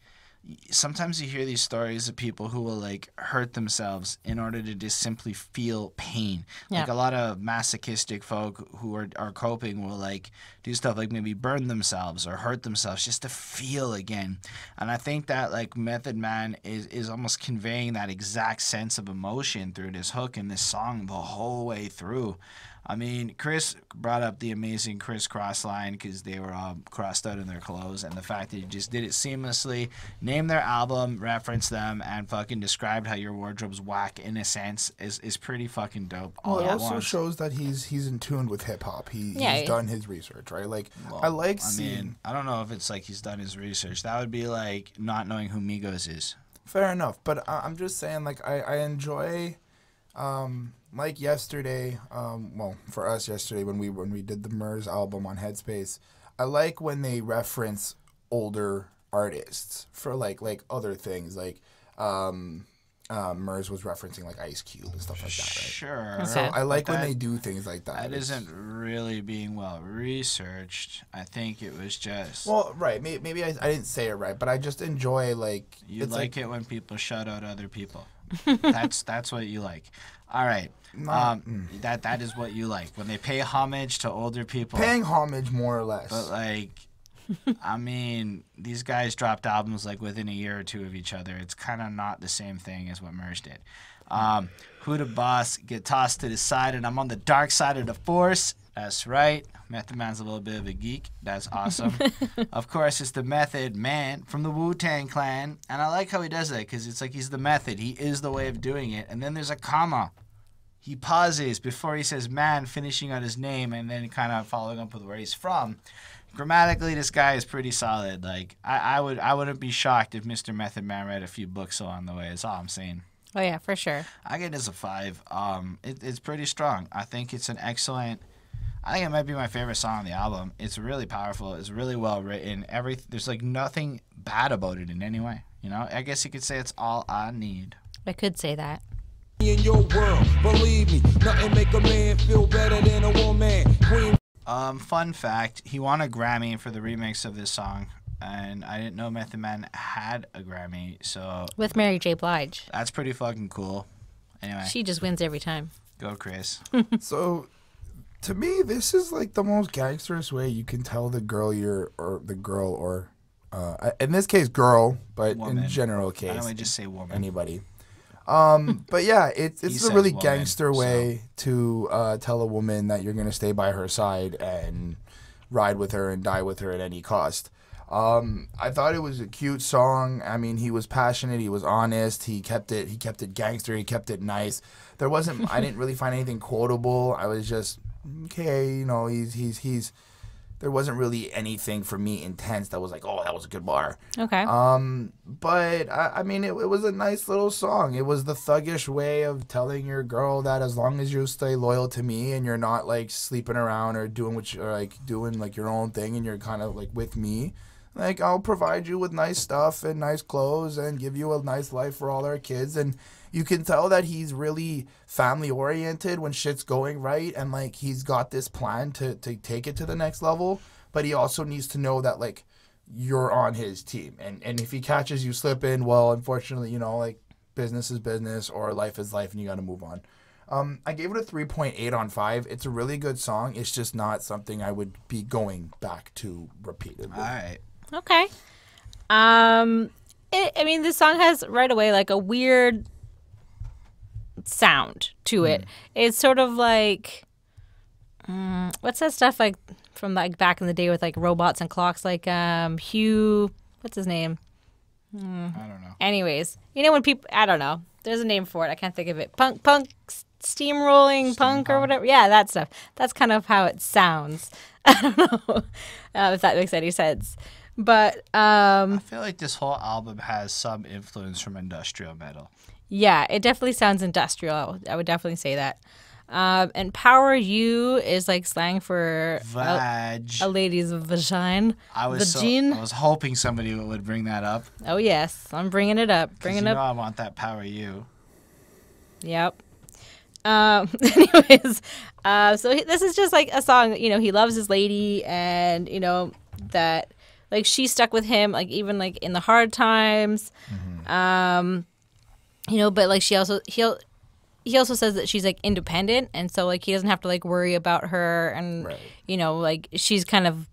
sometimes you hear these stories of people who will like hurt themselves in order to just simply feel pain. Yeah. Like, a lot of masochistic folk who are coping will like do stuff like maybe burn themselves or hurt themselves just to feel again. And I think that like Method Man is almost conveying that exact sense of emotion through this hook in this song the whole way through. I mean, Chris brought up the amazing crisscross line because they were all crossed out in their clothes, and the fact that you just did it seamlessly, named their album, referenced them, and fucking described how your wardrobe's whack in a sense is pretty fucking dope. Well, it also shows that he's in tune with hip hop. He's done his research, right? Like, well, I like seeing. I mean, I don't know if it's like he's done his research. That would be like not knowing who Migos is. Fair enough, but I'm just saying, like, I enjoy. Like yesterday, well, for us yesterday when we did the Murs album on Headspace, I like when they reference older artists for like other things. Like Murs was referencing like Ice Cube and stuff like that, right? Sure. Okay. So I like when they do things like that. That isn't really being well researched. I think it was just. Well, right. Maybe I didn't say it right, but I just enjoy like. You like it when people shout out other people. That's what you like. All right. That is what you like when they pay homage to older people. Paying homage, more or less. But like, I mean, these guys dropped albums like within a year or two of each other. It's kind of not the same thing as what Merge did. Who the boss? Get tossed to the side, and I'm on the dark side of the force. That's right. Method Man's a little bit of a geek. That's awesome. Of course, it's the Method Man from the Wu-Tang Clan. And I like how he does that because it's like he's the method. He is the way of doing it. And then there's a comma. He pauses before he says man, finishing out his name, and then kind of following up with where he's from. Grammatically, this guy is pretty solid. Like, I wouldn't be shocked if Mr. Method Man read a few books along the way. That's all I'm saying. Oh, yeah, for sure. I get it as a 5. It's pretty strong. I think it's an excellent... I think it might be my favorite song on the album. It's really powerful. It's really well written. There's like nothing bad about it in any way. You know, I guess you could say it's all I need. I could say that. In your world, believe me, nothing make a man feel better than a woman. Queen. Fun fact: he won a Grammy for the remix of this song, and I didn't know Method Man had a Grammy, so With Mary J. Blige. that's pretty fucking cool. Anyway, She just wins every time. go Chris. So, to me, this is like the most gangsterous way you can tell the girl in this case, girl, but Woman. in general Why case, don't we just say woman? anybody. But yeah, it's a says really woman, gangster way to tell a woman that you're gonna stay by her side and ride with her and die with her at any cost. I thought it was a cute song. I mean, he was passionate, he was honest, he kept it gangster, he kept it nice. I didn't really find anything quotable. I was just okay, you know, he's there wasn't really anything for me intense that was like, oh, that was a good bar. Okay. But I mean, it was a nice little song. It was the thuggish way of telling your girl that as long as you stay loyal to me and you're not like sleeping around or doing doing like your own thing and you're kind of like with me, like I'll provide you with nice stuff and nice clothes and give you a nice life for all our kids. And you can tell that he's really family oriented when shit's going right, and like he's got this plan to take it to the next level. But he also needs to know that like you're on his team, and if he catches you slipping, well, unfortunately, you know, like business is business or life is life, and you got to move on. I gave it a 3.8 on 5. It's a really good song. It's just not something I would be going back to repeatedly. All right. Okay. I mean, this song has right away like a weird sound to it. It's sort of like what's that stuff like from like back in the day with like robots and clocks, like Hugh, what's his name? I don't know. Anyways, you know when people, I don't know, there's a name for it, I can't think of it. Punk steamrolling punk or whatever. Yeah, that stuff. That's kind of how it sounds. I don't know if that makes any sense. But I feel like this whole album has some influence from industrial metal. yeah, it definitely sounds industrial. I would definitely say that. And Power You is like slang for Vag. a lady's vagina. I was hoping somebody would bring that up. Oh yes, I'm bringing it up. Bringing You up. know I want that Power You. Yep. Anyways, this is just like a song. You know, he loves his lady, and you know that like she stuck with him, like even like in the hard times. You know, but like he also says that she's like independent, and so like he doesn't have to like worry about her, and Right. you know, like she's kind of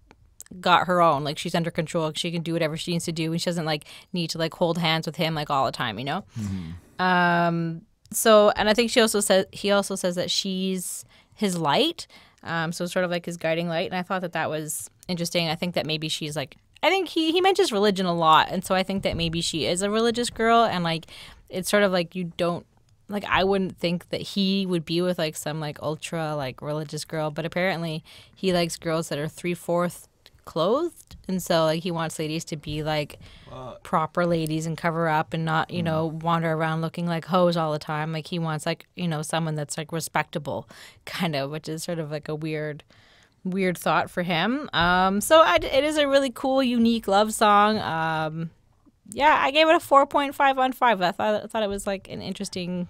got her own, like she's under control, she can do whatever she needs to do, and she doesn't like need to like hold hands with him like all the time, you know. So, and I think he also says that she's his light, so sort of like his guiding light, and I thought that was interesting. I think that maybe she's like, I think he mentions religion a lot, and so I think that maybe she is a religious girl, and like it's sort of like you don't, like I wouldn't think that he would be with like some like ultra like religious girl, but apparently he likes girls that are 3/4 clothed, and so like he wants ladies to be like proper ladies and cover up and not, you know, wander around looking like hoes all the time. Like he wants like, you know, someone that's like respectable, kind of, which is sort of like a weird thought for him. It is a really cool, unique love song. Yeah, I gave it a 4.5 on 5. I thought it was like an interesting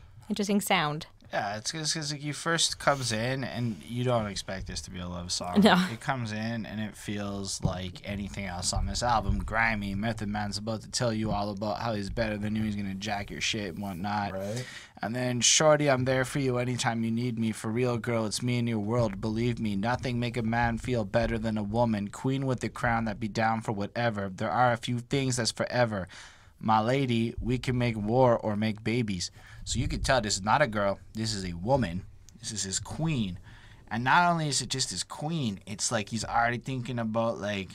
sound. Yeah, it's because like, you first comes in and you don't expect this to be a love song. No. It comes in and it feels like anything else on this album. Grimy, Method Man's about to tell you all about how he's better than you. He's going to jack your shit and whatnot. Right. And then, Shorty, I'm there for you anytime you need me. For real, girl, it's me in your world. Believe me, nothing make a man feel better than a woman. Queen with the crown that be down for whatever. There are a few things that's forever. My lady, we can make war or make babies. So you can tell this is not a girl. This is a woman. This is his queen. And not only is it just his queen, it's like he's already thinking about like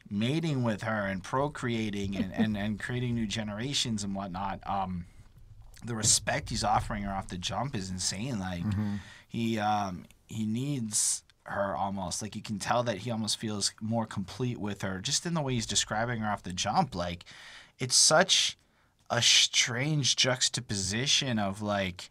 mating with her and procreating and creating new generations and whatnot. The respect he's offering her off the jump is insane. Like he needs her almost. Like you can tell that he almost feels more complete with her just in the way he's describing her off the jump. Like it's such a strange juxtaposition of like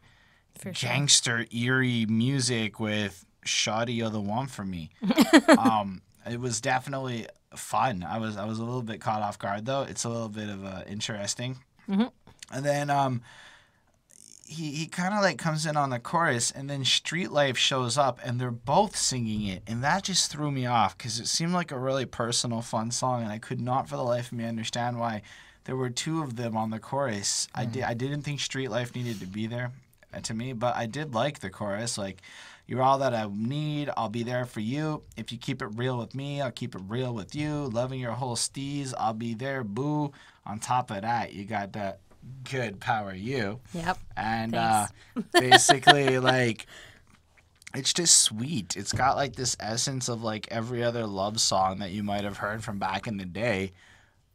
gangster eerie music with shoddy you're the one for me. It was definitely fun. I was a little bit caught off guard though. It's a little bit of interesting. And then he kind of like comes in on the chorus, and then Streetlife shows up, and they're both singing it, and that just threw me off because it seemed like a really personal, fun song, and I could not for the life of me understand why there were two of them on the chorus. I didn't think Streetlife needed to be there to me, but I did like the chorus. Like, you're all that I need. I'll be there for you. If you keep it real with me, I'll keep it real with you. Loving your whole steez, I'll be there, boo. On top of that, you got that good power you. Yep. And basically, like, it's just sweet. It's got like this essence of like every other love song that you might have heard from back in the day,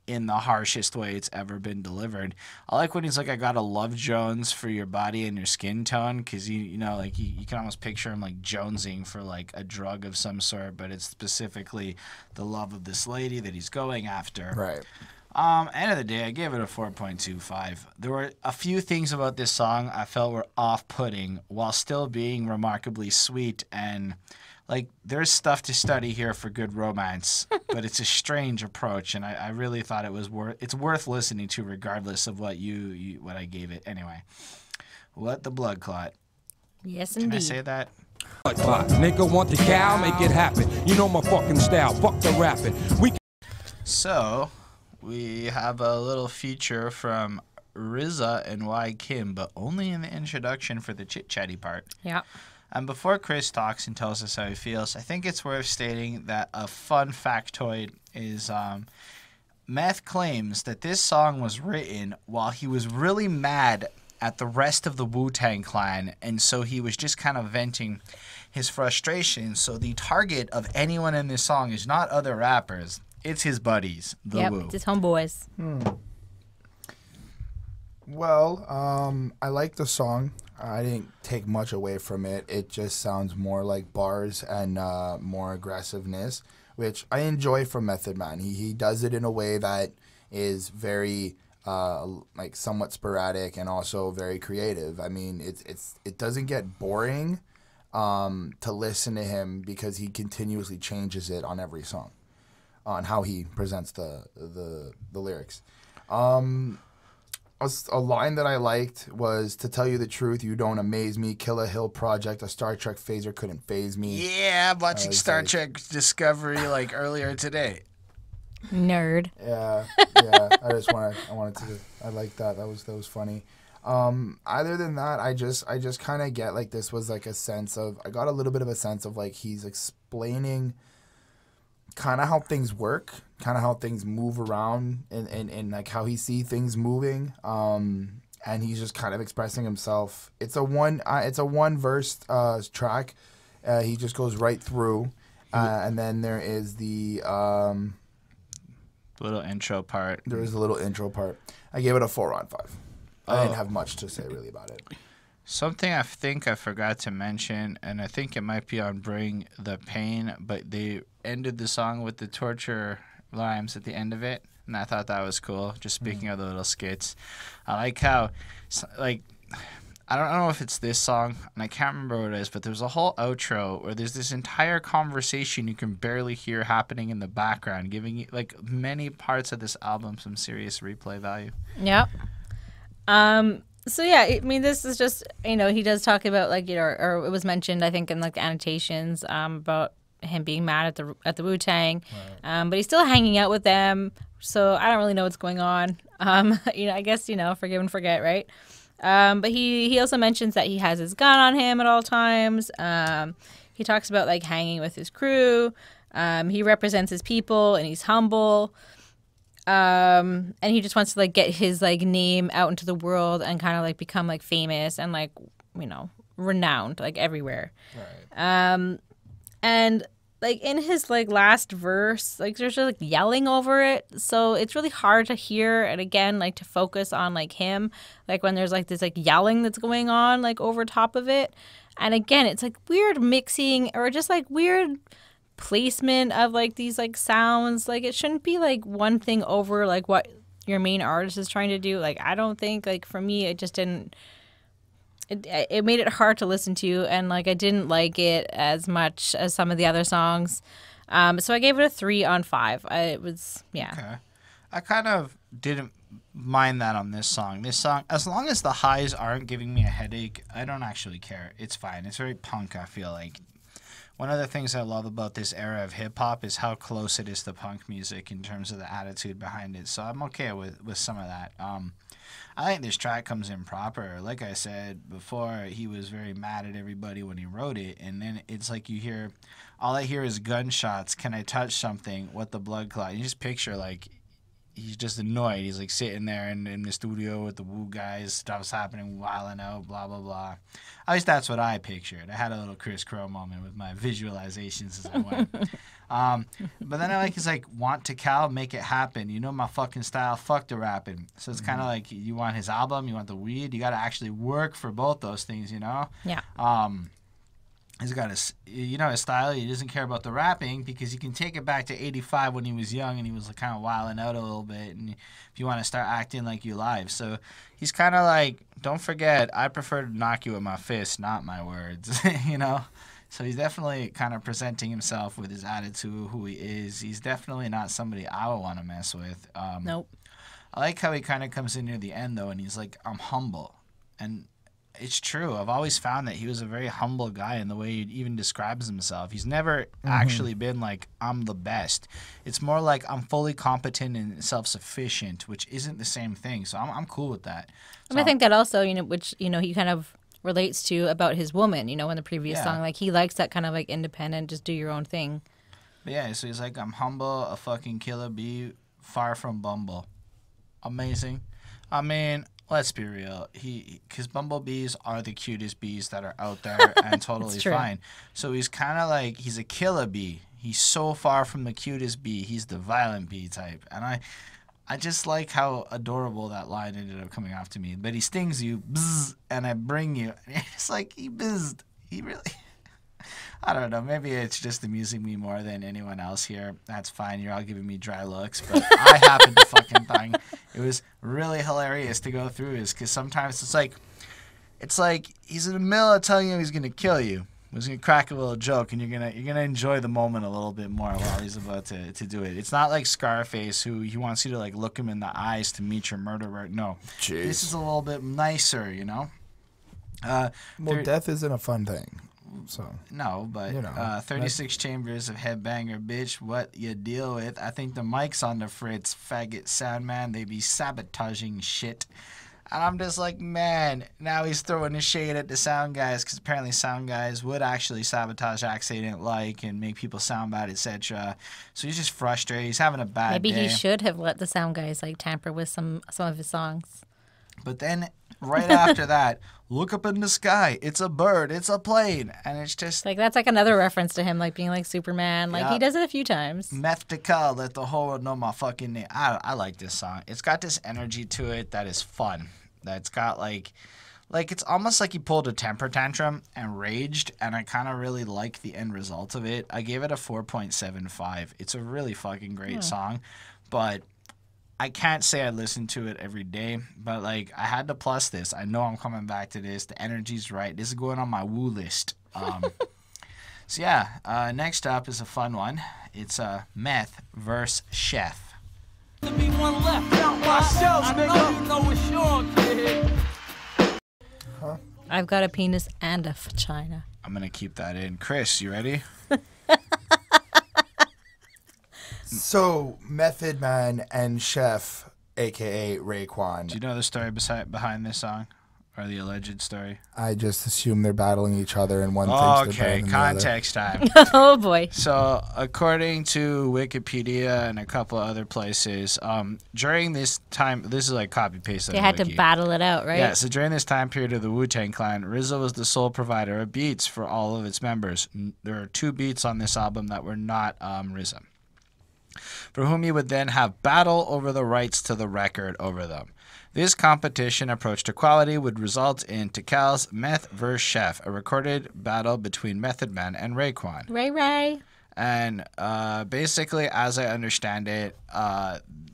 in the harshest way it's ever been delivered. I like when he's like, I got a love Jones for your body and your skin tone, because you know, like you can almost picture him like jonesing for like a drug of some sort, but it's specifically the love of this lady that he's going after. Right. End of the day, I gave it a 4.25. There were a few things about this song I felt were off-putting while still being remarkably sweet, and like, there's stuff to study here for good romance, but it's a strange approach, and I really thought it's worth listening to regardless of what what I gave it. Anyway, what the blood clot? Yes, Can indeed. I say that? Blood clot. Nigga want the cow, make it happen. You know my fucking style. Fuck the rapping. So, we have a little feature from RZA and Y Kim, but only in the introduction for the chit-chatty part. Yeah. And before Chris talks and tells us how he feels, I think it's worth stating that a fun factoid is Meth claims that this song was written while he was really mad at the rest of the Wu-Tang Clan, and so he was just kind of venting his frustration. So the target of anyone in this song is not other rappers, it's his buddies, the Wu. It's his homeboys. Well, I like the song. I didn't take much away from it. It just sounds more like bars and more aggressiveness, which I enjoy from Method Man. He does it in a way that is very like somewhat sporadic and also very creative. I mean, it doesn't get boring to listen to him because he continuously changes it on every song, on how he presents the lyrics. A line that I liked was, to tell you the truth, you don't amaze me. Kill a Hill Project, a Star Trek phaser couldn't phase me. Yeah, I'm watching Star Trek Discovery like earlier today. Nerd. Yeah. I like that. That was funny. Other than that, I just kind of get like this was like a sense of, I got a little bit of a sense of like he's explaining kind of how things work, kind of how things move around, and like how he see things moving. And he's just kind of expressing himself. It's a one verse track. He just goes right through, and then there is the little intro part. There is a little intro part. I gave it a 4 on 5. I didn't have much to say really about it. Something I think I forgot to mention, and I think it might be on Bring the Pain, but they ended the song with the torture rhymes at the end of it, and I thought that was cool. Just speaking of the little skits, I like how, like, I don't know if it's this song, and I can't remember what it is, but there's a whole outro where there's this entire conversation you can barely hear happening in the background, giving you, like, many parts of this album some serious replay value. Yep. So yeah, I mean, this is just, he does talk about, like, or it was mentioned, I think, in like the annotations, about him being mad at the Wu-Tang, right. But he's still hanging out with them, so I don't really know what's going on. I guess, forgive and forget, right? But he also mentions that he has his gun on him at all times. He talks about like hanging with his crew. He represents his people and he's humble. And he just wants to like get his like name out into the world and kind of like become like famous and like, renowned like everywhere. Right. And like in his like last verse, like there's just like yelling over it. So it's really hard to hear. And again, like to focus on like him, like when there's like this like yelling that's going on like over top of it. And again, it's like weird mixing or just like weird placement of like these like sounds. Like it shouldn't be like one thing over like what your main artist is trying to do. Like I don't think, like for me, it just didn't, it made it hard to listen to, and like I didn't like it as much as some of the other songs. So I gave it a 3 on 5. It was, yeah. Okay. I kind of didn't mind that on this song. This song, as long as the highs aren't giving me a headache, I don't actually care. It's fine. It's very punk, I feel like. One of the things I love about this era of hip-hop is how close it is to punk music in terms of the attitude behind it. So I'm okay with some of that. I think this track comes in proper. Like I said before, he was very mad at everybody when he wrote it. And then it's like you hear, all I hear is gunshots. Can I touch something? What the blood clot? You just picture, like, he's just annoyed. He's, like, sitting there in the studio with the Woo guys. Stuff's happening, wilding out, blah, blah, blah. At least that's what I pictured. I had a little Chris Crow moment with my visualizations as I went. But then I like, he's like, want Tical, make it happen. You know my fucking style, fuck the rapping. So it's kind of like, you want his album, you want the weed, you got to actually work for both those things, you know? Yeah. He's got his, you know, his style. He doesn't care about the rapping because you can take it back to 85 when he was young and he was like, kind of wilding out a little bit. And if you want to start acting like you live. So he's kind of like, don't forget, I prefer to knock you with my fist, not my words, you know? So he's definitely kind of presenting himself with his attitude, who he is. He's definitely not somebody I would want to mess with. Nope. I like how he kind of comes in near the end, though, and he's like, I'm humble. And it's true. I've always found that he was a very humble guy in the way he even describes himself. He's never actually been like, I'm the best. It's more like I'm fully competent and self-sufficient, which isn't the same thing. So I'm cool with that. And I think that also, you know, which, you know, he kind of relates to about his woman, you know, in the previous song. Like, he likes that kind of like independent, just do your own thing. But yeah, so he's like, I'm humble, a fucking killer bee, far from Bumble. Amazing. I mean, let's be real. Because bumblebees are the cutest bees that are out there and totally fine. So he's kind of like, he's a killer bee. He's so far from the cutest bee. He's the violent bee type. And I just like how adorable that line ended up coming off to me. But he stings you, bzz, and I bring you. And it's like, he bizzed. He really... I don't know. Maybe it's just amusing me more than anyone else here. That's fine. You're all giving me dry looks. But I happen to fucking think it was really hilarious to go through this, because sometimes it's like he's in the middle of telling you he's going to kill you. He's going to crack a little joke, and you're gonna enjoy the moment a little bit more while he's about to do it. It's not like Scarface, who he wants you to like look him in the eyes to meet your murderer. No. Jeez. This is a little bit nicer, you know? Well, death isn't a fun thing. So no, but you know, 36 chambers of headbanger, bitch. What you deal with? I think the mic's on the fritz, faggot Sandman. They be sabotaging shit, and I'm just like, man. Now he's throwing his shade at the sound guys, because apparently sound guys would actually sabotage acts they didn't like and make people sound bad, etc. So he's just frustrated. He's having a bad Maybe day. he should have let the sound guys like tamper with some of his songs. But then right after that, look up in the sky. It's a bird. It's a plane. And it's just... Like, that's like another reference to him, like, being like Superman. Like, he does it a few times. Meth Tical, let the whole world know my fucking name. I like this song. It's got this energy to it that is fun. That's got, like, it's almost like he pulled a temper tantrum and raged, and I kind of really like the end result of it. I gave it a 4.75. It's a really fucking great song, but... I can't say I listen to it every day, but, like, I had to plus this. I know I'm coming back to this. The energy's right. This is going on my woo list. So, yeah, next up is a fun one. It's Meth versus Chef. To be one left. Count myself, nigga. I know you know it's your kid. I've got a penis and a vagina. I'm going to keep that in. Chris, you ready? So, Method Man and Chef, a.k.a. Raekwon. Do you know the story behind this song? Or the alleged story? I just assume they're battling each other and one thinks they're better Okay, than context time. Oh, boy. So, according to Wikipedia and a couple of other places, during this time, this is like copy-paste. They had to battle it out, right? Yeah, so during this time period of the Wu-Tang Clan, RZA was the sole provider of beats for all of its members. There are 2 beats on this album that were not RZA, for whom he would then have battle over the rights to the record over them. This competition approach to quality would result in Tical's Meth vs. Chef, a recorded battle between Method Man and Raekwon. Ray. And basically, as I understand it,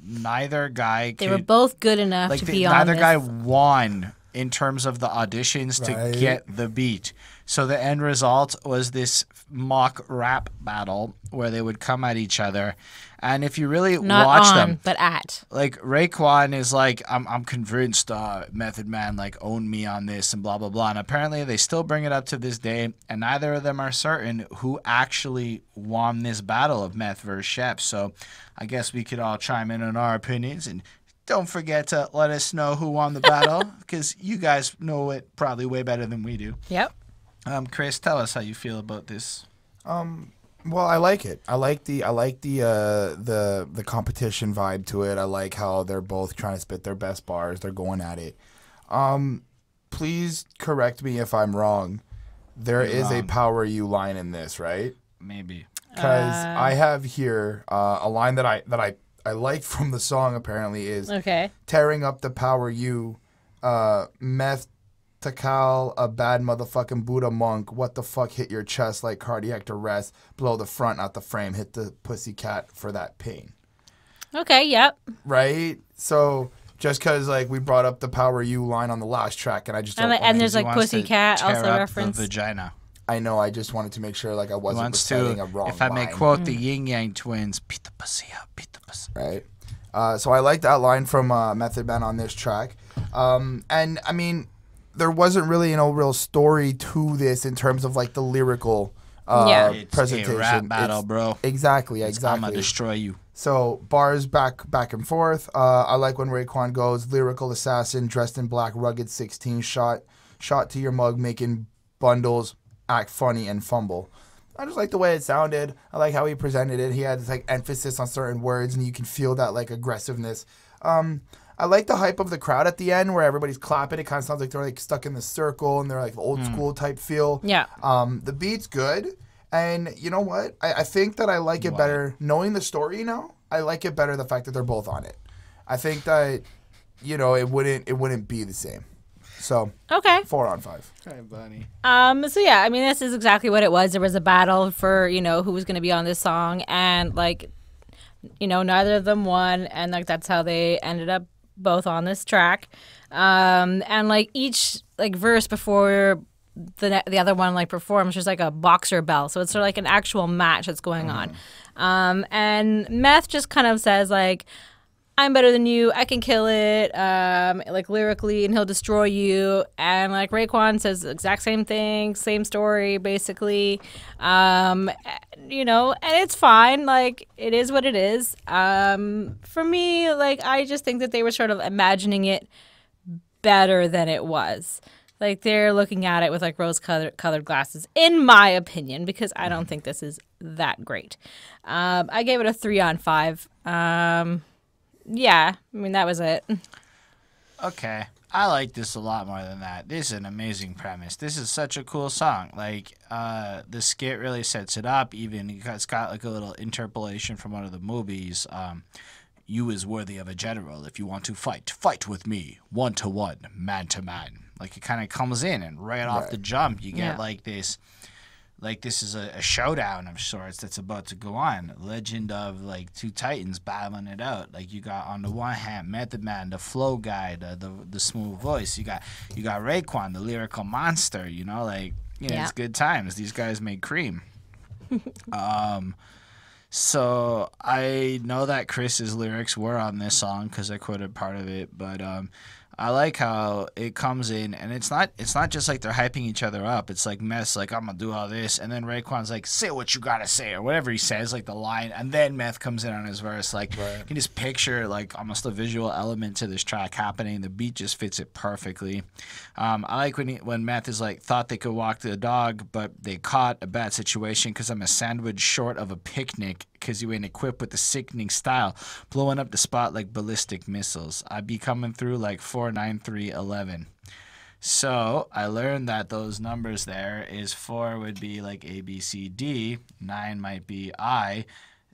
neither guy They were both good enough to be on neither this. guy won in terms of the auditions to Right. get the beat. So the end result was this mock rap battle where they would come at each other. And if you really Not watch on, them, but at. like Raekwon is like, I'm convinced Method Man like owned me on this and blah, blah, blah. And apparently they still bring it up to this day. And neither of them are certain who actually won this battle of Meth versus Shep. So I guess we could all chime in on our opinions. And don't forget to let us know who won the battle, because you guys know it probably way better than we do. Yep. Chris, tell us how you feel about this. Well, I like it. I like the competition vibe to it. I like how they're both trying to spit their best bars. They're going at it. Please correct me if I'm wrong. There is a Power You line in this, right? Maybe. Because I have here a line that I liked from the song. Apparently, is tearing up the Power You, Meth. Tical, a bad motherfucking Buddha monk. What the fuck hit your chest like cardiac arrest? Blow the front, not the frame. Hit the pussycat for that pain. Okay, yep. Right? So just because like we brought up the Power You line on the last track, and I just and there's like pussycat also reference. The vagina. I know. I just wanted to make sure like I wasn't reciting a wrong if I may line. quote the Yin Yang Twins, beat the pussy up, beat the pussy. Right. So I like that line from Method Man on this track, and I mean, there wasn't really real story to this in terms of like the lyrical presentation. It's a rap battle, bro. Exactly. I'm gonna destroy you. So bars back and forth. I like when Raekwon goes lyrical assassin dressed in black, rugged 16 shot to your mug, making bundles, act funny and fumble. I just like the way it sounded. I like how he presented it. He had this like emphasis on certain words, and you can feel that like aggressiveness. I like the hype of the crowd at the end where everybody's clapping. It kind of sounds like they're like stuck in the circle and they're like old school type feel. Yeah. The beat's good. And you know what? I think that I like it better knowing the story now. I like it better the fact that they're both on it. I think that, it wouldn't be the same. So, 4 on 5. Hi, bunny. So yeah, I mean, this is exactly what it was. There was a battle for, who was going to be on this song, and like, neither of them won, and like that's how they ended up both on this track. And like each like verse before the other one like performs, there's like a boxer bell, so it's sort of like an actual match that's going on. And Meth just kind of says like, I'm better than you, I can kill it, like lyrically, and he'll destroy you. And like Raekwon says the exact same thing, same story basically. And it's fine, like it is what it is. For me, like I just think that they were sort of imagining it better than it was. Like they're looking at it with like rose-colored glasses, in my opinion, because I don't think this is that great. I gave it a 3 on 5. Yeah, I mean, that was it. Okay. I like this a lot more than that. This is an amazing premise. This is such a cool song. Like, the skit really sets it up. Even it's got like a little interpolation from one of the movies. You is worthy of a general. If you want to fight with me. 1-to-1, man-to-man. Like, it kind of comes in, and right off the jump, you get like this. Like, this is a showdown of sorts that's about to go on. Legend of, like, two titans battling it out. Like, you got, on the one hand, Method Man, the flow guy, the smooth voice. You got Raekwon, the lyrical monster, it's good times. These guys make cream. So, I know that Chris's lyrics were on this song because I quoted part of it, but I like how it comes in, and it's not just like they're hyping each other up. It's like Meth's like, I'm gonna do all this, and then Raekwon's like, say what you gotta say, or whatever he says, like the line, and then Meth comes in on his verse. Like, you can just picture like almost a visual element to this track happening. The beat just fits it perfectly. I like when Meth is like, thought they could walk the dog, but they caught a bad situation because I'm a sandwich short of a picnic because you ain't equipped with the sickening style, blowing up the spot like ballistic missiles. I be coming through like 4, 9, 3, 11. So I learned that those numbers there is 4 would be like A, B, C, D, 9 might be I,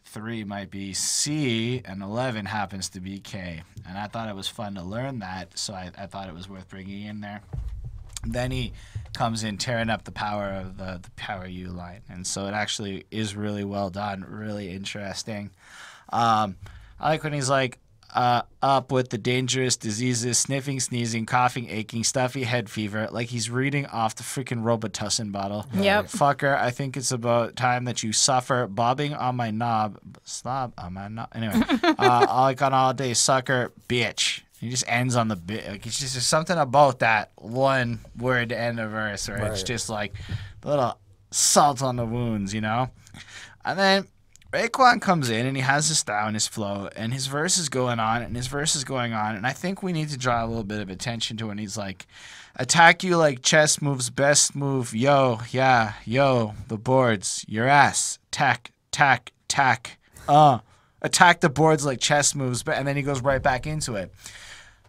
3 might be C, and 11 happens to be K. And I thought it was fun to learn that, so I thought it was worth bringing in there. Then he comes in tearing up the power of the Power You line. And so it actually is really well done, really interesting. I like when he's like, up with the dangerous diseases, sniffing, sneezing, coughing, aching, stuffy head fever, like he's reading off the freaking Robitussin bottle. Yep. Fucker, I think it's about time that you suffer, bobbing on my knob, slob on my knob. Anyway, like on all day, sucker, bitch. He just ends on the bit. Like, it's just there's something about that one word to end a verse, right? It's just like a little salt on the wounds, you know? And then Raekwon comes in and he has his style and his flow, and his verse is going on, and his verse is going on, and I think we need to draw a little bit of attention to when he's like, attack you like chess moves, best move, yo, yeah, yo, the boards, your ass, tack, tack, tack, attack the boards like chess moves, and then he goes right back into it.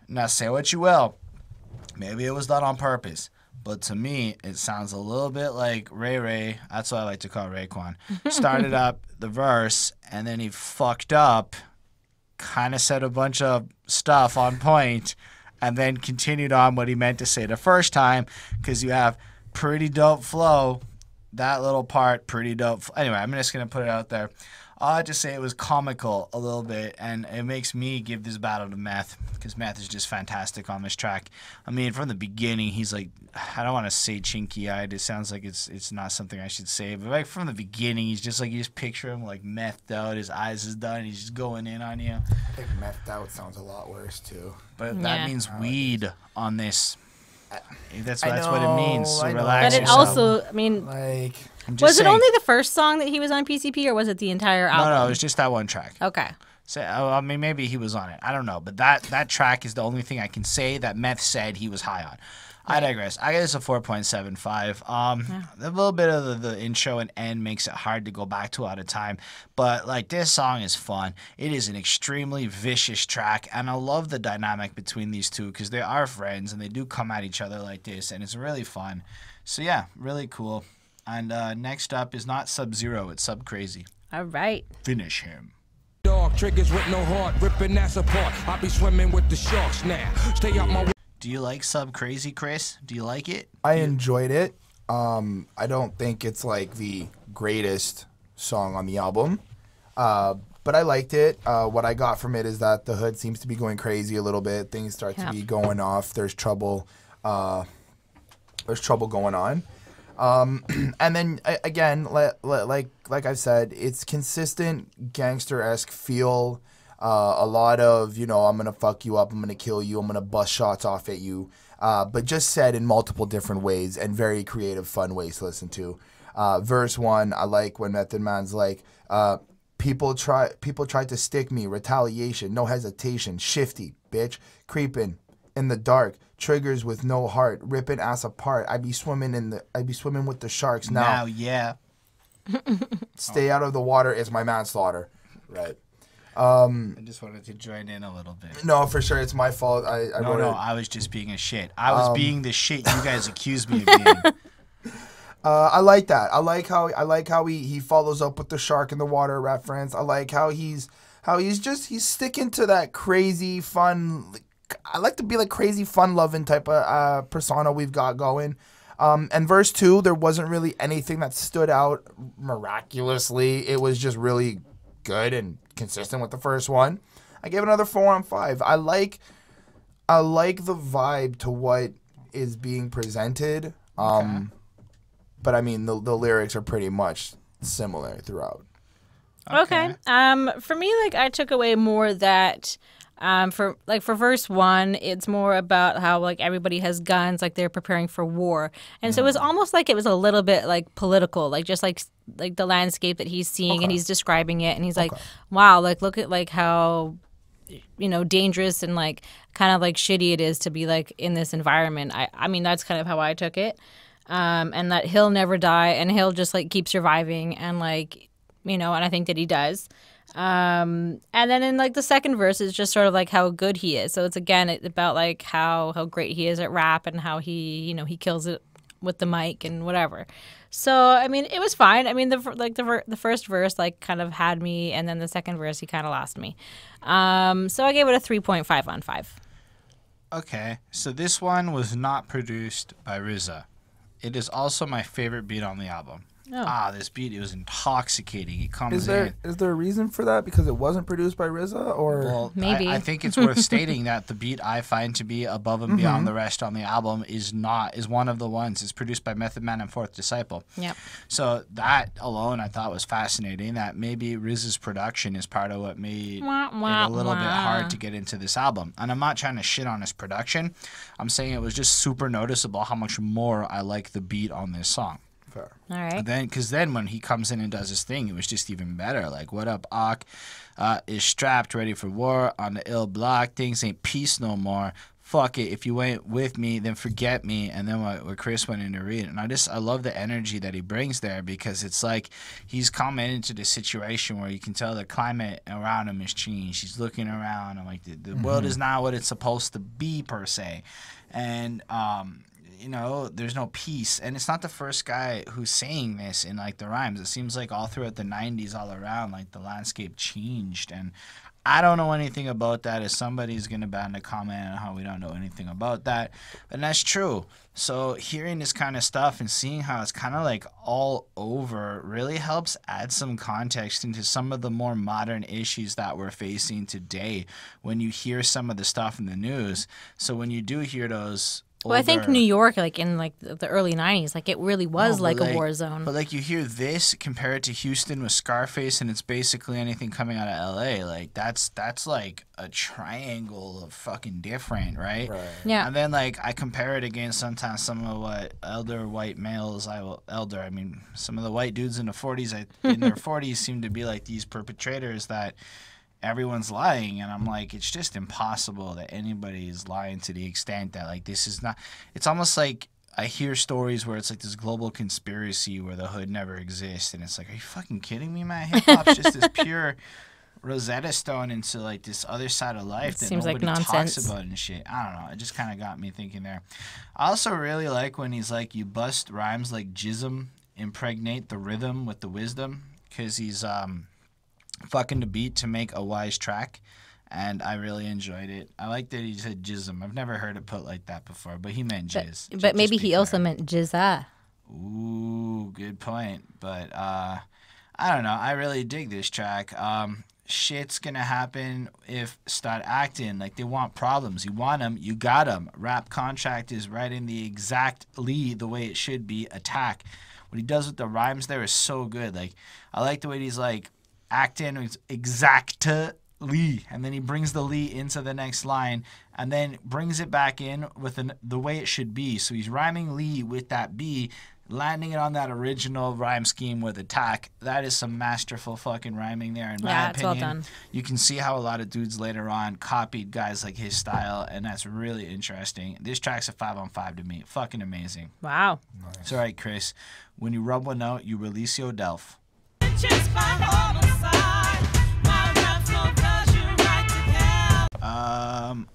Now, say what you will. Maybe it was done on purpose. But to me, it sounds a little bit like Ray. That's what I like to call Raekwon. Started up the verse, and then he fucked up, kind of said a bunch of stuff on point, and then continued on what he meant to say the first time, because you have pretty dope flow. That little part, pretty dope. Anyway, I'm just going to put it out there. I'll just say it was comical a little bit, and it makes me give this battle to Meth, because Meth is just fantastic on this track. I mean, from the beginning, he's like, I don't want to say chinky-eyed. It sounds like it's not something I should say, but like from the beginning, he's just like, you just picture him like methed out, his eyes is done, he's just going in on you. I think methed out sounds a lot worse, too. But that means weed on this. That's what know, it means. So I know. relax But it yourself. also, I mean, Like, was it saying. only the first song that he was on PCP, or was it the entire album? No, it was just that one track. Okay. So, I mean, maybe he was on it. I don't know. But that track is the only thing I can say that Meth said he was high on. I digress. I guess a 4.75. A little bit of the intro and end makes it hard to go back to out of time. But, like, this song is fun. It is an extremely vicious track. And I love the dynamic between these two because they are friends and they do come at each other like this. And it's really fun. So, yeah, really cool. And next up is not Sub-Zero. It's Sub-Crazy. All right. Finish him. Dog triggers with no heart, ripping ass apart. I be swimming with the sharks now. Stay out my way. Do you like Sub-Crazy, Chris? Do you like it? I enjoyed it. I don't think it's like the greatest song on the album, but I liked it. What I got from it is that the hood seems to be going crazy a little bit. Things start to be going off. There's trouble. There's trouble going on. And then again, like I said, it's consistent gangster-esque feel. A lot of, you know, I'm going to fuck you up, I'm going to kill you, I'm going to bust shots off at you. But just said in multiple different ways and very creative, fun ways to listen to. Verse 1, I like when Method Man's like, people tried to stick me, retaliation, no hesitation, shifty, bitch, creeping in the dark, triggers with no heart, ripping ass apart. I be swimming with the sharks now. Yeah. Stay out of the water is my manslaughter. Right. I just wanted to join in a little bit. No, for sure, it's my fault. I was just being a shit. I was being the shit you guys accused me of being. I like that. I like how he follows up with the shark in the water reference. I like how he's sticking to that crazy fun. I like to be like crazy fun loving type of persona we've got going. And verse 2, there wasn't really anything that stood out miraculously. It was just really good and consistent with the first one. I gave it another 4 on 5. I like the vibe to what is being presented. But I mean the lyrics are pretty much similar throughout. Okay. For me, like, I took away more that for verse 1, it's more about how like everybody has guns, like they're preparing for war, and so it was almost like it was a little bit like political, like just like the landscape that he's seeing, and he's describing it, and he's like, wow, like look at like how, you know, dangerous and like kind of like shitty it is to be like in this environment. I mean that's kind of how I took it, and that he'll never die and he'll just like keep surviving, and like, you know, and I think that he does. And then in like the second verse is just sort of like how good he is. So it's again about like how great he is at rap and how he, you know, he kills it with the mic and whatever. So I mean it was fine. I mean the first verse like kind of had me, and then the second verse he kind of lost me. So I gave it a 3.5 on 5. Okay, so this one was not produced by RZA. It is also my favorite beat on the album. this beat, it was intoxicating. It comes Is there a reason for that? Because it wasn't produced by RZA, or well, Maybe. I think it's worth stating that the beat I find to be above and beyond the rest on the album is one of the ones. It's produced by Method Man and Fourth Disciple. Yep. So that alone I thought was fascinating. That maybe RZA's production is part of what made it a little bit hard to get into this album. And I'm not trying to shit on his production. I'm saying it was just super noticeable how much more I like the beat on this song. fair. All right. Because then when he comes in and does his thing, it was just even better. Like, what up, Ock? Is strapped, ready for war, on the ill block. Things ain't peace no more. Fuck it. If you ain't with me, then forget me. And then what Chris went in to read. And I love the energy that he brings there, because it's like he's coming into the situation where you can tell the climate around him has changed. He's looking around and like the world is not what it's supposed to be, per se. And, there's no peace. And it's not the first guy who's saying this in like the rhymes. It seems like all throughout the 90s, all around, like the landscape changed. And I don't know anything about that. If somebody's going to ban a comment on how we don't know anything about that. And that's true. So hearing this kind of stuff and seeing how it's kind of like all over really helps add some context into some of the more modern issues that we're facing today when you hear some of the stuff in the news. So when you do hear those... Well, I think New York, like in like the early 90s, like it really was like a war zone. But like you hear this compared to Houston with Scarface, and it's basically anything coming out of LA. Like that's like a triangle of fucking different, right? Yeah. And then like I compare it against sometimes some of what elder white males, some of the white dudes in the 40s, in their 40s seem to be like these perpetrators that everyone's lying, and I'm like, it's just impossible that anybody is lying to the extent that like this is not. It's almost like I hear stories where it's like this global conspiracy where the hood never exists, and it's like, are you fucking kidding me, man? Hip hop's just this pure Rosetta Stone into like this other side of life that seems nobody like talks nonsense. about and shit. I don't know. It just kind of got me thinking there. I also really like when he's like, you bust rhymes like jism, impregnate the rhythm with the wisdom, because he's fucking the beat to make a wise track, and I really enjoyed it. I like that he said jism. I've never heard it put like that before, but he meant jizz. But maybe he also meant jizza. Ooh, good point. But I don't know. I really dig this track. Shit's gonna happen if start acting like they want problems. You want them, you got them. Rap contract is writing the exactly the way it should be. Attack. What he does with the rhymes there is so good. Like, I like the way he's like acting exactly, and then he brings the Lee into the next line and then brings it back in with the way it should be. So he's rhyming Lee with that B, landing it on that original rhyme scheme with attack. That is some masterful fucking rhyming there, in my opinion. It's well done. You can see how a lot of dudes later on copied guys like his style, and that's really interesting. This track's a 5 on 5 to me. Fucking amazing. Wow. It's all right, Chris. When you rub one out, you release your Delf.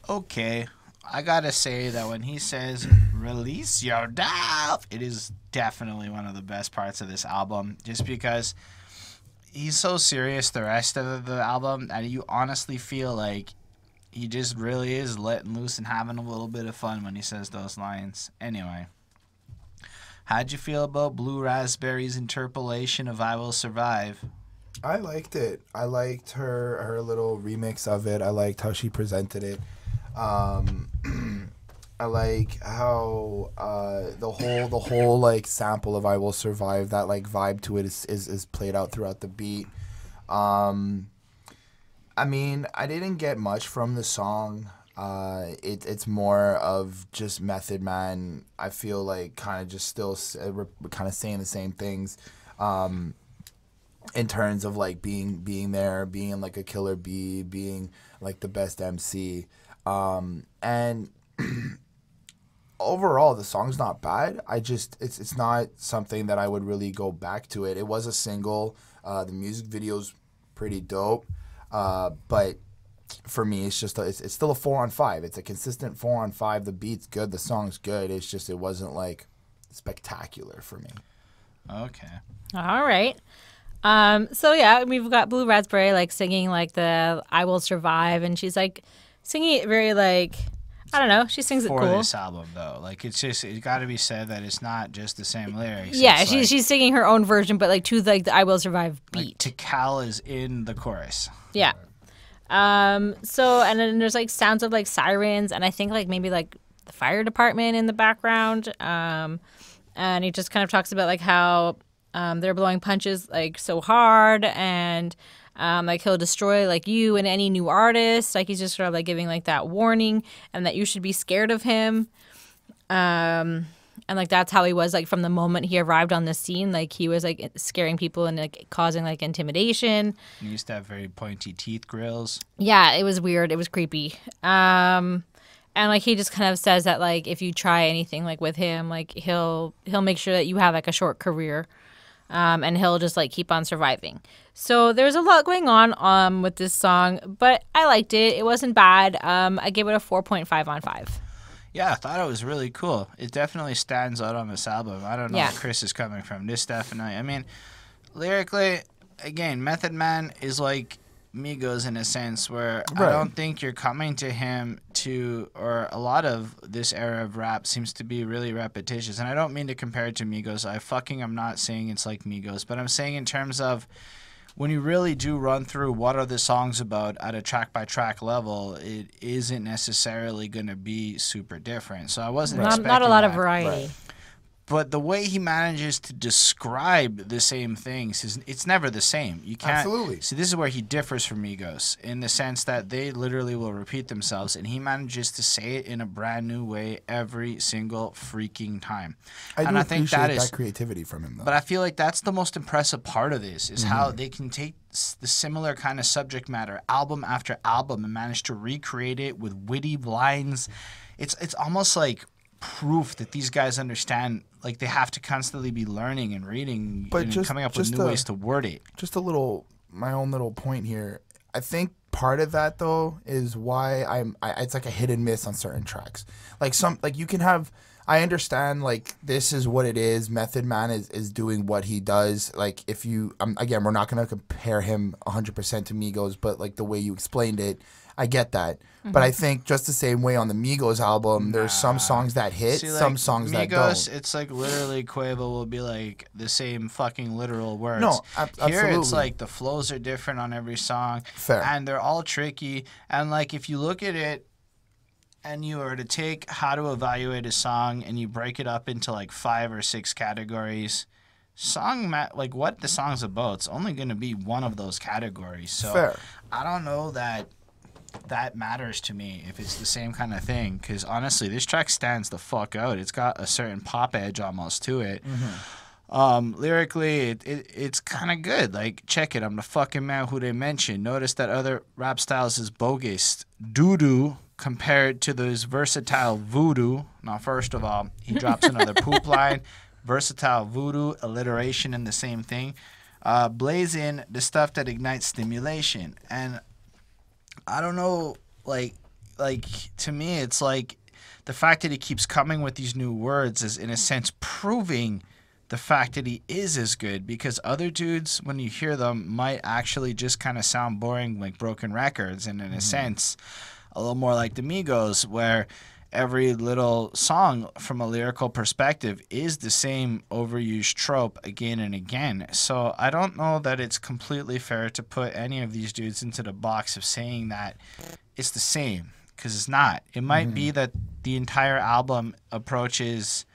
Okay. I gotta say that when he says release your Delf, it is definitely one of the best parts of this album, just because he's so serious the rest of the album that you honestly feel like he just really is letting loose and having a little bit of fun when he says those lines. Anyway. How'd you feel about Blue Raspberry's interpolation of I Will Survive? I liked it. I liked her little remix of it. I liked how she presented it. I like how the whole like sample of I Will Survive, that like vibe to it is played out throughout the beat. I mean, I didn't get much from the song. It's more of just Method Man. I feel like kind of just still kind of saying the same things, in terms of like being there, being like a killer bee, being like the best MC, and overall the song's not bad. It's not something that I would really go back to it. It was a single. The music video's pretty dope, but for me, it's just it's still a 4 on 5. It's a consistent 4 on 5. The beat's good, the song's good. It's just it wasn't like spectacular for me. Okay. All right. So yeah, we've got Blue Raspberry like singing like the I Will Survive, and she's like singing it very like, I don't know. She sings it for cool. this album, though. Like, it's got to be said that it's not just the same lyrics. Yeah, It's like, she's singing her own version, but like to like the "I Will Survive" beat. Tical is in the chorus. Yeah. So and then there's like sounds of like sirens, and I think like maybe like the fire department in the background. And he just kind of talks about like how they're blowing punches like so hard, and like he'll destroy like you and any new artist. Like he's just sort of like giving like that warning, and that you should be scared of him. And like that's how he was like from the moment he arrived on the scene. Like he was like scaring people and like causing like intimidation. He used to have very pointy teeth grills. Yeah, it was weird. It was creepy. And like he just kind of says that like if you try anything like with him, like he'll make sure that you have like a short career. And he'll just like keep on surviving. So there's a lot going on with this song, but I liked it. It wasn't bad. I gave it a 4.5 on 5. Yeah, I thought it was really cool. It definitely stands out on this album. I don't know where Chris is coming from. This definitely, I mean, lyrically, again, Method Man is like Migos in a sense where I don't think you're coming to him or a lot of this era of rap seems to be really repetitious. And I don't mean to compare it to Migos. I'm not saying it's like Migos, but I'm saying in terms of when you really do run through what are the songs about at a track-by-track level, it isn't necessarily going to be super different. So I wasn't expecting not a lot of that. variety. Right. But the way he manages to describe the same things, it's never the same. You can't. Absolutely. See, this is where he differs from Migos in the sense that they literally will repeat themselves, and he manages to say it in a brand new way every single freaking time. I think appreciate that creativity from him, though. But I feel like that's the most impressive part of this is how they can take the similar kind of subject matter, album after album, and manage to recreate it with witty lines. It's almost like proof that these guys understand, like they have to constantly be learning and reading and coming up with new ways to word it. Just my own little point here. I think part of that though is why it's like a hit and miss on certain tracks. Like you can have, I understand like this is what it is. Method Man is doing what he does. Like if you, again, we're not going to compare him 100% to Migos, but like the way you explained it, I get that. But I think just the same way on the Migos album, there's some songs that hit, some songs that don't. Migos, it's like literally Quavo will be like the same fucking literal words. No, Here absolutely. it's like the flows are different on every song. Fair. And they're all tricky. And like if you look at it and you were to take how to evaluate a song and you break it up into like 5 or 6 categories, like what the song's about, it's only going to be one of those categories. So Fair. I don't know that matters to me if it's the same kind of thing, because honestly this track stands the fuck out. It's got a certain pop edge almost to it. Lyrically it's kind of good. Like check it, I'm the fucking man who they mentioned. Notice that other rap styles is bogus doo-doo compared to those versatile voodoo. Now first of all, he drops another poop line. Versatile voodoo, alliteration in the same thing. Blaze in the stuff that ignites stimulation. And I don't know, like to me, it's like the fact that he keeps coming with these new words is, in a sense, proving the fact that he is as good, because other dudes, when you hear them, might actually just kind of sound boring like broken records, and in a sense, a little more like the Migos, where every little song from a lyrical perspective is the same overused trope again and again. So I don't know that it's completely fair to put any of these dudes into the box of saying that it's the same, because it's not. It might be that the entire album approaches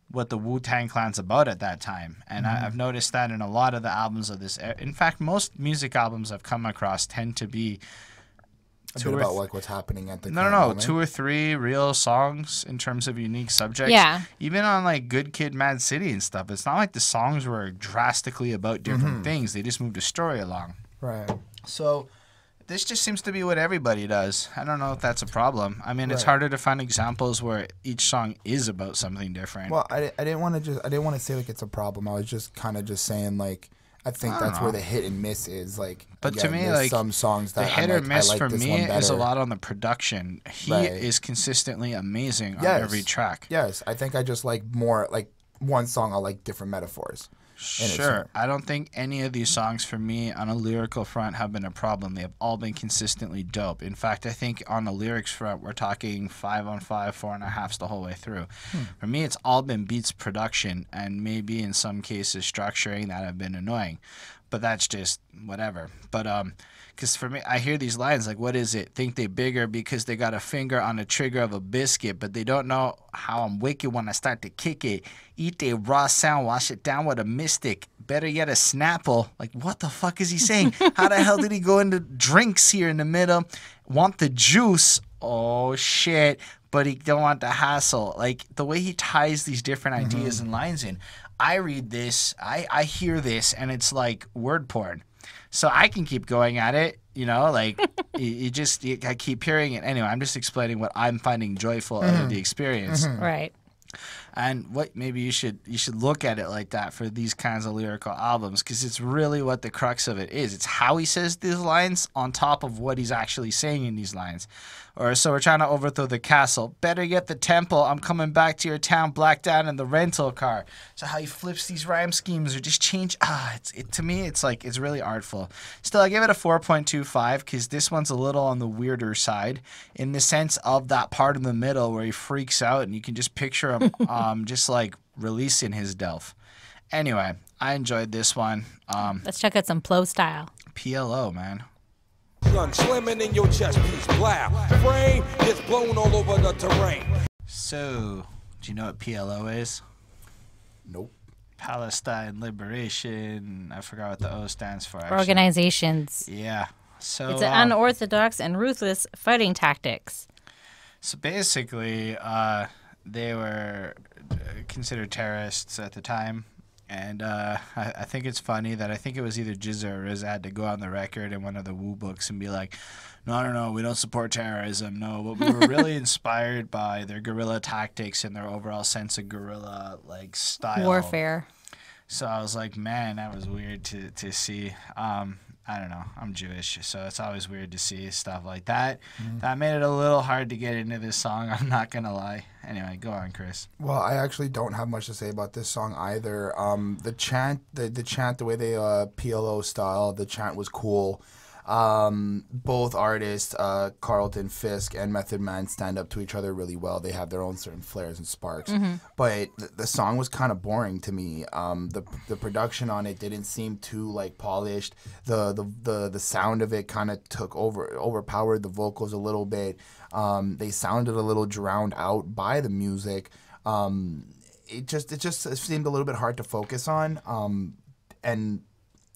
what the Wu-Tang Clan's about at that time. And I've noticed that in a lot of the albums of this. In fact, most music albums I've come across tend to be a bit about like what's happening at the No, current moment. 2 or 3 real songs in terms of unique subjects. Yeah. Even on like Good Kid, Mad City and stuff, it's not like the songs were drastically about different things. They just moved the story along. Right. So this just seems to be what everybody does. I don't know if that's a problem. I mean, it's Right. harder to find examples where each song is about something different. Well, I didn't want to say like it's a problem. I was just kind of just saying like I think that's where the hit and miss is. Like, but again, to me, there's like some songs that the hit I'm or like, miss I like for this me one is a better. lot on the production. He Right. is consistently amazing on Yes. every track. Yes, I think I just like more like one song. I like different metaphors. Sure. I don't think any of these songs for me on a lyrical front have been a problem. They have all been consistently dope. In fact, I think on the lyrics front, we're talking 5 on 5, 4.5s the whole way through. For me, it's all been beats, production, and maybe in some cases structuring that have been annoying. But that's just whatever. But because for me, I hear these lines like, what is it? Think they bigger because they got a finger on the trigger of a biscuit, but they don't know how I'm wicked when I start to kick it. Eat the raw sound, wash it down with a mystic. Better yet, a Snapple. Like, what the fuck is he saying? How the hell did he go into drinks here in the middle? Want the juice? Oh, shit. But he don't want the hassle. Like, the way he ties these different ideas and lines in. I read this, I hear this, and it's like word porn. So I can keep going at it, you know, like I keep hearing it. Anyway, I'm just explaining what I'm finding joyful out of the experience. Right. And what maybe you should look at it like that for these kinds of lyrical albums, because it's really what the crux of it is. It's how he says these lines on top of what he's actually saying in these lines. Or so we're trying to overthrow the castle. Better get the temple. I'm coming back to your town, blacked out in the rental car. So how he flips these rhyme schemes or just change. To me, it's like it's really artful. Still, I give it a 4.25 because this one's a little on the weirder side in the sense of that part in the middle where he freaks out and you can just picture him just like releasing his Delf. Anyway, I enjoyed this one. Let's check out some P.L.O style. P.L.O, man. Gun slamming in your chest piece, blow. Frame gets blown all over the terrain. So, do you know what P.L.O is? Nope. Palestine Liberation. I forgot what the O stands for. Actually. Organizations. Yeah. So It's an unorthodox and ruthless fighting tactics. So basically, they were considered terrorists at the time. And I think it's funny that I think it was either Jizza or Riz had to go on the record in one of the Woo books and be like, no, we don't support terrorism. No, but we were really inspired by their guerrilla tactics and their overall sense of guerrilla like style. Warfare. So I was like, man, that was weird to see. I don't know. I'm Jewish, so it's always weird to see stuff like that. That made it a little hard to get into this song. I'm not going to lie. Anyway, go on, Chris. Well, I actually don't have much to say about this song either. The chant, the way they P.L.O style, the chant was cool. Both artists, Carlton, Fisk, and Method Man stand up to each other really well. They have their own certain flares and sparks. But the song was kind of boring to me. The production on it didn't seem too like polished. The sound of it kind of overpowered the vocals a little bit. They sounded a little drowned out by the music. It just seemed a little bit hard to focus on. And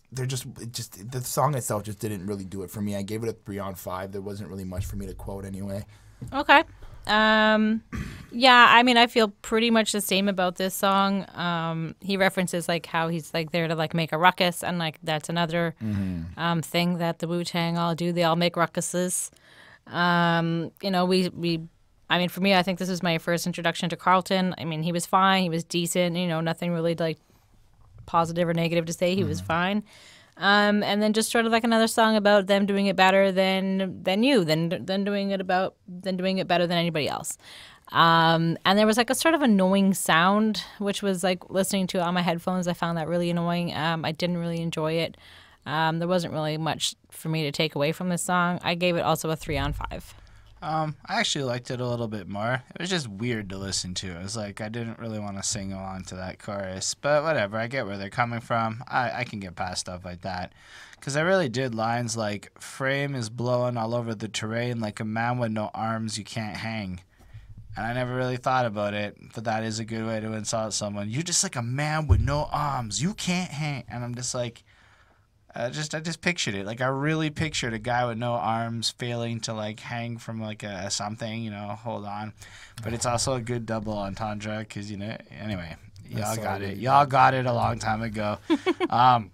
the song itself just didn't really do it for me. I gave it a 3 on 5. There wasn't really much for me to quote anyway. Okay. Yeah, I mean, I feel pretty much the same about this song. He references like how he's like there to like make a ruckus, and like that's another thing that the Wu-Tang all do. They all make ruckuses. You know, I mean, for me, I think this was my first introduction to Carlton. I mean, he was fine. He was decent. You know, nothing really like positive or negative to say. He was fine. And then just sort of like another song about them doing it better than doing it better than anybody else. And there was like a sort of annoying sound, which was like listening to it on my headphones. I found that really annoying. I didn't really enjoy it. There wasn't really much for me to take away from this song. I gave it also a 3 on 5. I actually liked it a little bit more. It was just weird to listen to. It was like I didn't really want to sing along to that chorus, but whatever. I get where they're coming from. I can get past stuff like that. Because I really did lines like, frame is blowing all over the terrain like a man with no arms you can't hang. And I never really thought about it, but that is a good way to insult someone. You're just like a man with no arms. You can't hang. And I'm just like, I just pictured it. Like, I really pictured a guy with no arms failing to, like, hang from, like, a something, you know, hold on. But it's also a good double entendre because, you know, anyway, y'all got it. Y'all got it a long time ago. By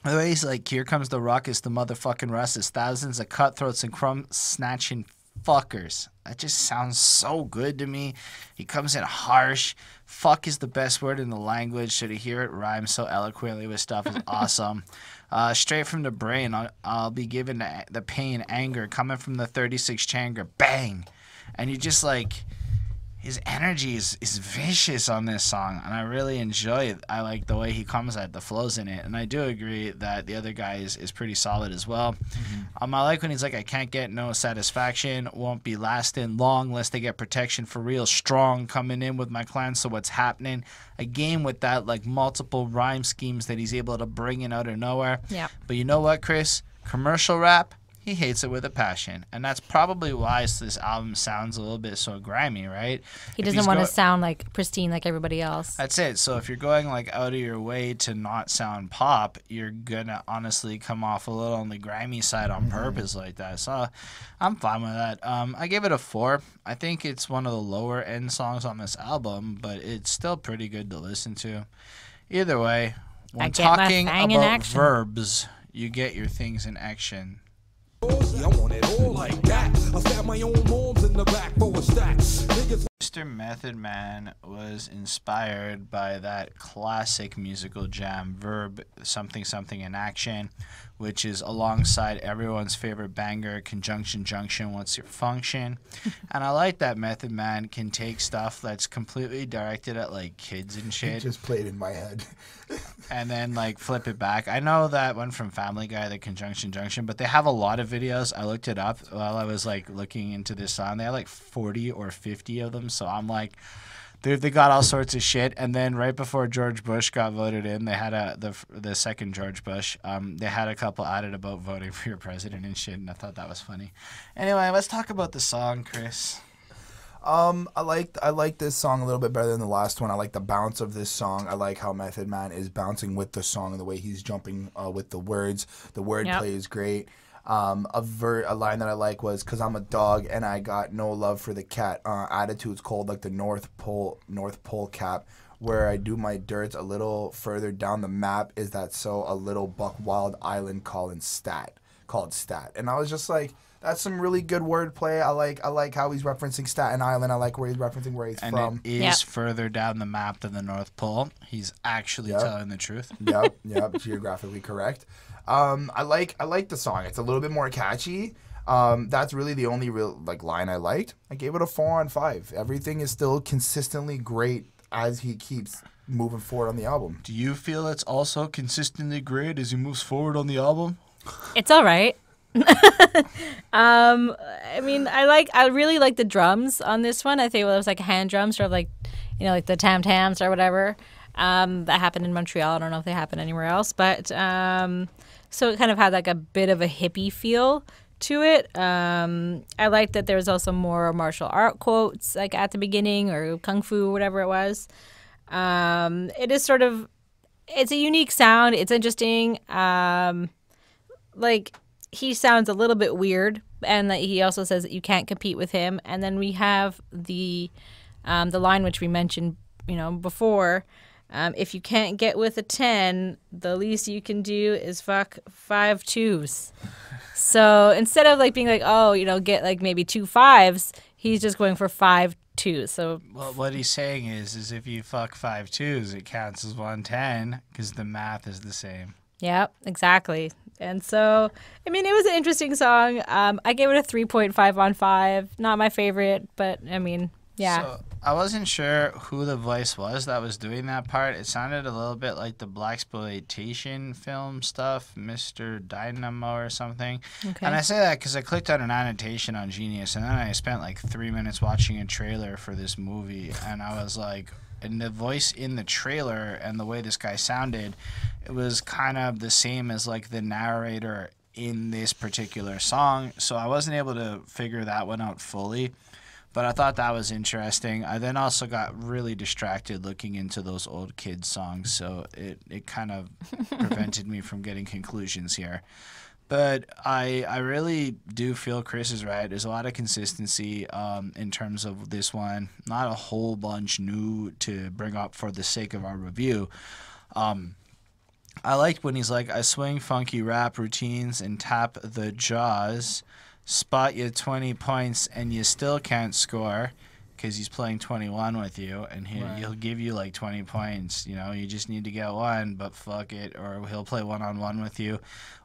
the way, he's like, here comes the ruckus, the motherfucking russes, thousands of cutthroats and crumb-snatching fuckers. That just sounds so good to me. He comes in harsh. Fuck is the best word in the language. So to hear it rhyme so eloquently with stuff is awesome. Straight from the brain, I'll be given the pain, anger coming from the 36 changer. Bang! And you just like, his energy is vicious on this song, and I really enjoy it. I like the way he comes at the flows in it, and I do agree that the other guy is pretty solid as well. I like when he's like, I can't get no satisfaction, won't be lasting long unless they get protection for real strong, coming in with my clan, so what's happening? Again, with that like multiple rhyme schemes that he's able to bring in out of nowhere. Yeah. But you know what, Chris? Commercial rap, he hates it with a passion, and that's probably why this album sounds a little bit so grimy, right? He doesn't want to sound like pristine like everybody else. That's it. So if you're going like out of your way to not sound pop, you're gonna honestly come off a little on the grimy side on purpose like that. So I'm fine with that. I gave it a 4. I think it's one of the lower end songs on this album, but it's still pretty good to listen to. Either way, when talking about verbs, you get your things in action. Yeah, I want it all like that. I stab my own moms in the back for a stack. Niggas. Mr. Method Man was inspired by that classic musical jam verb, something something in action, which is alongside everyone's favorite banger, conjunction junction, what's your function? And I like that Method Man can take stuff that's completely directed at like kids and shit. It just played in my head. And then like flip it back. I know that one from Family Guy, the conjunction junction, but they have a lot of videos. I looked it up while I was like looking into this song. They have like 40 or 50 of them. So I'm like, they got all sorts of shit. And then right before George Bush got voted in, they had the second George Bush. They had a couple added about voting for your president and shit, and I thought that was funny. Anyway, let's talk about the song, Chris. I like this song a little bit better than the last one. I like the bounce of this song. I like how Method Man is bouncing with the song and the way he's jumping with the words. The wordplay is great. A line that I like was, "'Cause I'm a dog and I got no love for the cat." Attitude's cold like the North Pole cap. Where I do my dirts a little further down the map is that so a little buck wild island called stat. And I was just like, that's some really good wordplay. I like how he's referencing Staten Island. I like where he's referencing where he's from. And it is further down the map than the North Pole. He's actually telling the truth. Yep, geographically correct. I like the song. It's a little bit more catchy. That's really the only real like line I liked. I gave it a 4 on 5. Everything is still consistently great as he keeps moving forward on the album. Do you feel it's also consistently great as he moves forward on the album? It's all right. I mean, I really like the drums on this one. I think it was like hand drums, or like, you know, like the tam tams or whatever. That happened in Montreal. I don't know if they happen anywhere else, but so it kind of had like a bit of a hippie feel to it. I like that there was also more martial art quotes like at the beginning, or kung fu, whatever it was. It is sort of, it's a unique sound. It's interesting. Like, he sounds a little bit weird, and that he also says that you can't compete with him. And then we have the line which we mentioned, you know, before. If you can't get with a 10, the least you can do is fuck 5 2s. So instead of like being like, oh, you know, get like maybe 2 5s, he's just going for 5 2s. So well, what he's saying is if you fuck 5 2s, it counts as 110 because the math is the same. Yeah, exactly. And so, I mean, it was an interesting song. I gave it a 3.5 on 5. Not my favorite, but I mean, yeah. So I wasn't sure who the voice was that was doing that part. It sounded a little bit like the blaxploitation film stuff, Mr. Dynamo or something. Okay. And I say that because I clicked on an annotation on Genius, and then I spent like 3 minutes watching a trailer for this movie, and I was like, and the voice in the trailer and the way this guy sounded, it was kind of the same as like the narrator in this particular song. So I wasn't able to figure that one out fully, but I thought that was interesting. I then also got really distracted looking into those old kids songs, so it kind of prevented me from getting conclusions here. But I really do feel Chris is right. There's a lot of consistency in terms of this one. Not a whole bunch new to bring up for the sake of our review. I liked when he's like, I swing funky rap routines and tap the jaws, spot you 20 points and you still can't score. because he's playing 21 with you, and he'll give you like 20 points. You know, you just need to get one, but fuck it. Or he'll play one-on-one with you,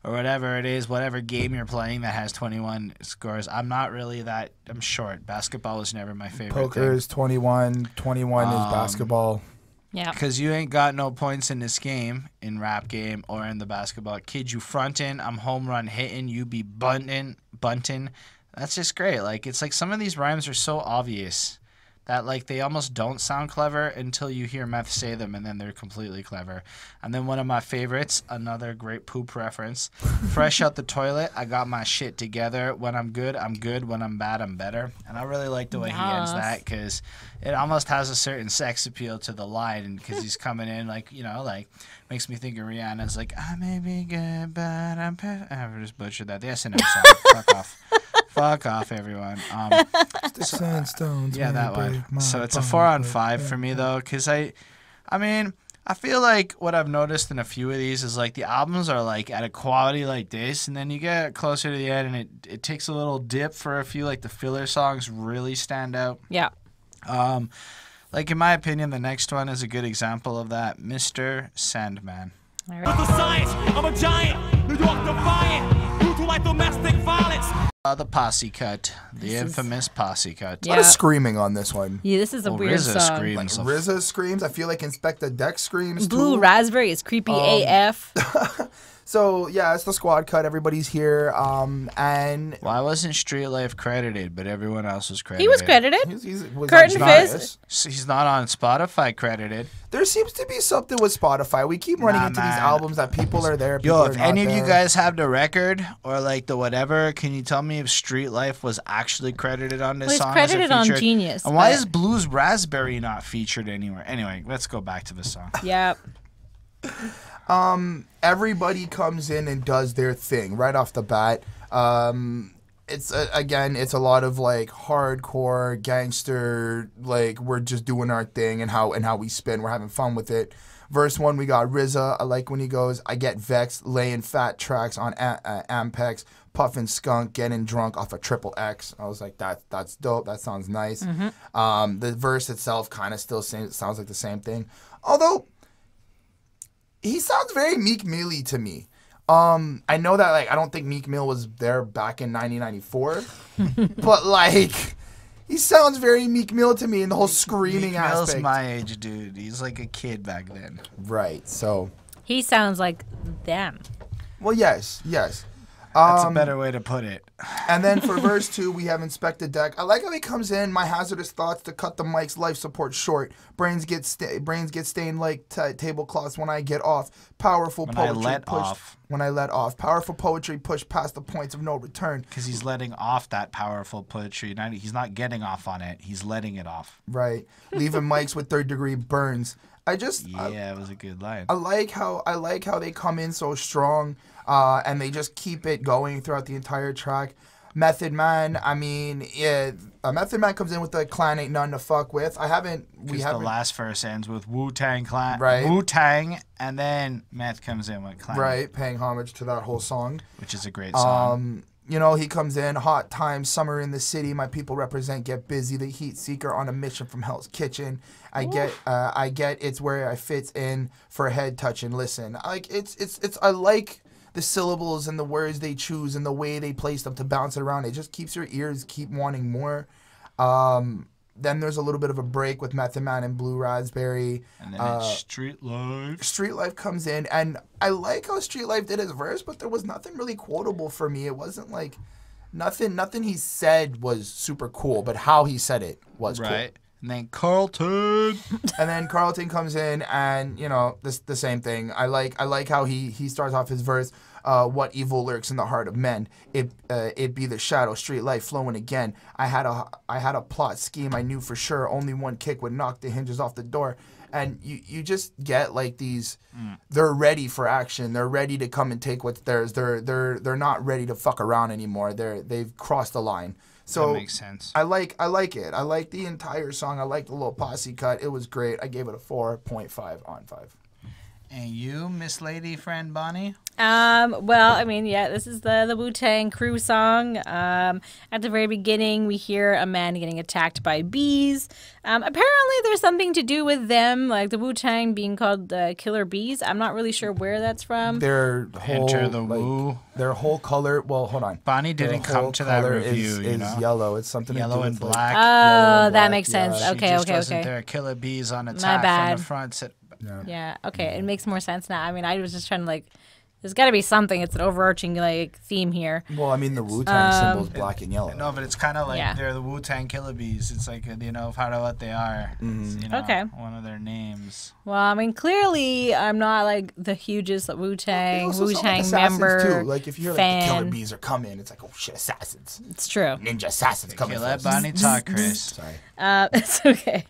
or whatever it is, whatever game you're playing that has 21 scores. I'm not really that. I'm short. Basketball was never my favorite. Poker is 21. 21 is basketball. Yeah. Because you ain't got no points in this game, in rap game or in the basketball. Kid, you fronting, I'm home run hitting, you be bunting. That's just great. Like, it's like some of these rhymes are so obvious that, like, they almost don't sound clever until you hear Meth say them, and then they're completely clever. And then one of my favorites, another great poop reference. Fresh out the toilet, I got my shit together. When I'm good, I'm good. When I'm bad, I'm better. And I really like the way he ends that, because it almost has a certain sex appeal to the line, and because he's coming in, like, you know, like, makes me think of Rihanna's, like, I may be good, but I'm perfect. I just butchered that. The S&M song. Fuck off. Fuck off, everyone. Sticks and stones. Yeah, that one. So it's a 4 on 5 for me, though, because I mean, I feel like what I've noticed in a few of these is, like, the albums are, like, at a quality like this, and then you get closer to the end, and it takes a little dip for a few, like, the filler songs really stand out. Yeah. Like, in my opinion, the next one is a good example of that. Mr. Sandman. All With the science, I'm a giant. New York defiant. Brutal like domestic violence. The posse cut. The infamous posse cut. A lot of screaming on this one. Yeah, this is a weird RZA song. screams. Like RZA screams. I feel like Inspectah Deck screams Blue too. Raspberry is creepy AF. So yeah, it's the squad cut. Everybody's here. And Why wasn't Streetlife credited, but everyone else was credited? He was credited. was Curtain on Fizz. Genius. He's not on Spotify credited. There seems to be something with Spotify. We keep running into these albums that people are there. People Yo, are if not any of you there. guys have the record or like the whatever, can you tell me if Streetlife was actually credited on this Well, he's song? credited on featured? Genius, And why but- is Blues Raspberry not featured anywhere? Anyway, let's go back to the song. Yep. Everybody comes in and does their thing right off the bat. It's it's a lot of like hardcore gangster, like we're just doing our thing and how we spin. We're having fun with it. Verse 1, we got RZA. I like when he goes, I get vexed, laying fat tracks on Ampex, puffing skunk, getting drunk off a triple X. I was like, that's dope. That sounds nice. The verse itself kind of still sounds like the same thing. Although, he sounds very Meek Milly to me. I know that like I don't think Meek Mill was there back in 1994, but like he sounds very Meek Mill to me in the whole screaming Meek Mill's aspect. my age, dude. He's like a kid back then. Right. So. He sounds like them. Well, yes. That's a better way to put it. And then for verse 2, we have Inspectah Deck. I like how he comes in. My hazardous thoughts to cut the mic's life support short. Brains get stained like tablecloths when I get off. Powerful When I poetry let pushed off. when I let off. Powerful poetry pushed past the points of no return. Because he's letting off that powerful poetry. He's not getting off on it. He's letting it off. Right. Leaving mics with third-degree burns. It was a good line. I like how they come in so strong, and they just keep it going throughout the entire track. Method Man, I mean, yeah, Method Man comes in with the clan ain't none to fuck with. The last verse ends with Wu-Tang Clan, Right. Wu-Tang, and then Meth comes in with Clan, Right, paying homage to that whole song. which is a great song. You know, he comes in, hot times, summer in the city, my people represent, get busy, the heat seeker on a mission from Hell's Kitchen. I get it's where I fits in for a head touch and listen. Like I like the syllables and the words they choose and the way they place them to bounce it around. It just keeps your ears keep wanting more. Then there's a little bit of a break with Method Man and Blue Raspberry. And then it's Streetlife. Streetlife comes in, and I like how Streetlife did his verse, but there was nothing really quotable for me. It wasn't like nothing he said was super cool, but how he said it was cool. Right. And then Carlton. And then Carlton comes in, and you know the same thing. I like how he starts off his verse. What evil lurks in the heart of men? It be the shadow, street life flowing again. I had a plot scheme I knew for sure. Only one kick would knock the hinges off the door. And you just get like these. They're ready for action. They're ready to come and take what's theirs. They're not ready to fuck around anymore. They've crossed the line. So That makes sense. I like it. I like the entire song. I like the little posse cut. It was great. I gave it a 4.5 on 5. And you, Miss Lady Friend Bonnie? Well, I mean, yeah, this is the Wu-Tang Crew song. At the very beginning, we hear a man getting attacked by bees. Apparently, there's something to do with them, like the Wu-Tang being called the Killer Bees. I'm not really sure where that's from. Their whole Enter the Wu. Their whole color. Well, hold on. Bonnie didn't come to that review. Is you know, yellow. It's something yellow to do and with black. Oh, yellow and that black, makes sense. yeah. Okay, She just okay, wasn't okay. there. Killer bees on My attack from bad. the front. Yeah, okay, it makes more sense now. I mean, I was just trying to like, there's got to be something. It's an overarching like theme here. Well, I mean, the Wu-Tang symbol is black and yellow. No, but it's kind of like Yeah. they're the Wu-Tang Killer Bees. It's like, you know, part of what they are. It's, you know, Okay. one of their names. Well, I mean, clearly, I'm not like the hugest They Wu-Tang also sound like Wu-Tang assassins, member. too. Like if you hear like the killer fan. bees are coming, it's like, oh shit, assassins, It's true. ninja assassins coming. Okay, let first. Bonnie talk, Chris. Sorry. It's okay.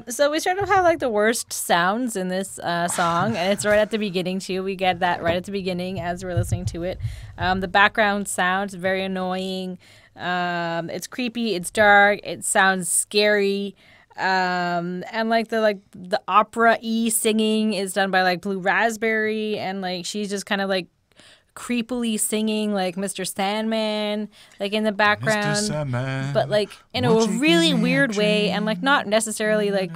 So we sort of have like the worst sounds in this song, and it's right at the beginning too. We get that right at the beginning as we're listening to it. The background sounds very annoying. It's creepy. It's dark. It sounds scary. And like the opera y singing is done by like Blue Raspberry, and like she's just kind of like creepily singing like Mr. Sandman like in the background, Sandman, but like in a won't you really give me a weird way, and like not necessarily like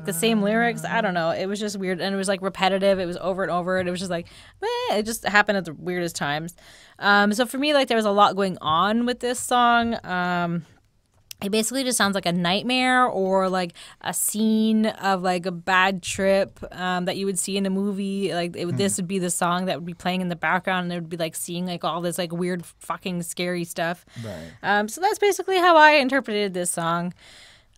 the same lyrics. I don't know, it was just weird, and it was like repetitive. It was over and over, and it was just like it just happened at the weirdest times. So for me, like there was a lot going on with this song. It basically just sounds like a nightmare or like a scene of like a bad trip that you would see in a movie. Like this would be the song that would be playing in the background, and it would be like seeing like all this like weird fucking scary stuff. Right. So that's basically how I interpreted this song.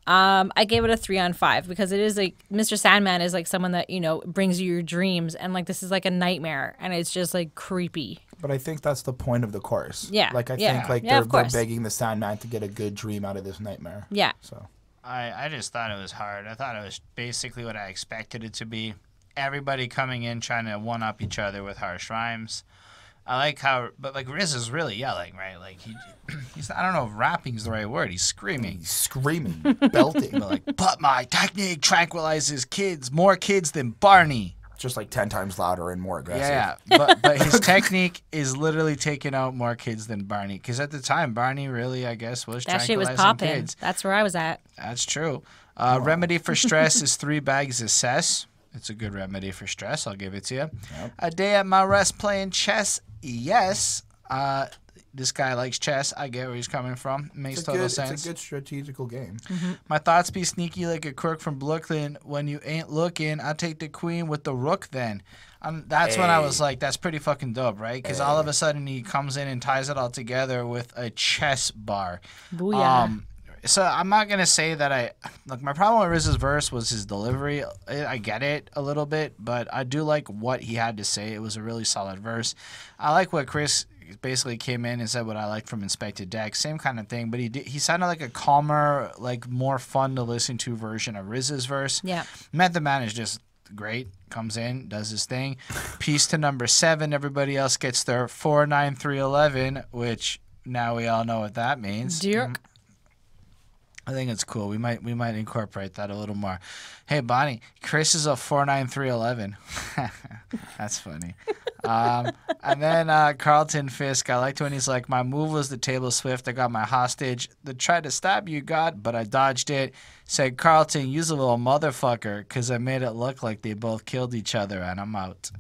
I gave it a 3 on 5 because it is like Mr. Sandman is like someone that, you know, brings you your dreams, and like this is like a nightmare, and it's just like creepy. But I think that's the point of the chorus. Yeah, Like I yeah. think like Yeah, they're of course. begging the Sandman to get a good dream out of this nightmare. Yeah. So I just thought it was hard. I thought it was basically what I expected it to be. Everybody coming in trying to one-up each other with harsh rhymes. I like how, but like Riz is really yelling, right? Like he's I don't know if rapping is the right word. He's screaming. he's screaming, belting, But like, but my technique tranquilizes kids, more kids than Barney. just like 10 times louder and more aggressive. Yeah, but his technique is literally taking out more kids than Barney. Because at the time, Barney really, I guess, was That shit was tranquilizing popping. kids. That's where I was at. That's true. Remedy for stress is 3 bags of cess. It's a good remedy for stress. I'll give it to you. Yep. A day at my rest playing chess. Yes. This guy likes chess. I get where he's coming from. Makes total sense. It's a good strategical game. My thoughts be sneaky like a crook from Brooklyn. When you ain't looking, I take the queen with the rook then. That's when I was like, that's pretty fucking dope, right? Because all of a sudden he comes in and ties it all together with a chess bar. Booyah. So I'm not going to say that my problem with Riz's verse was his delivery. I get it a little bit, but I do like what he had to say. It was a really solid verse. I like what Chris basically came in and said what I liked from Inspectah Deck. Same kind of thing, but he sounded like a calmer, like more fun to listen to version of Riz's verse. Yeah. Method Man is just great. Comes in, does his thing. Peace to number 7. Everybody else gets their 49311, which now we all know what that means. Dirk. I think it's cool. We might incorporate that a little more. Hey Bonnie, Chris is a 49311. That's funny. And then Carlton Fisk, I liked when he's like, my move was the table swift. I got my hostage. They tried to stab you, God, but I dodged it. Said Carlton, use a little motherfucker, because I made it look like they both killed each other, and I'm out.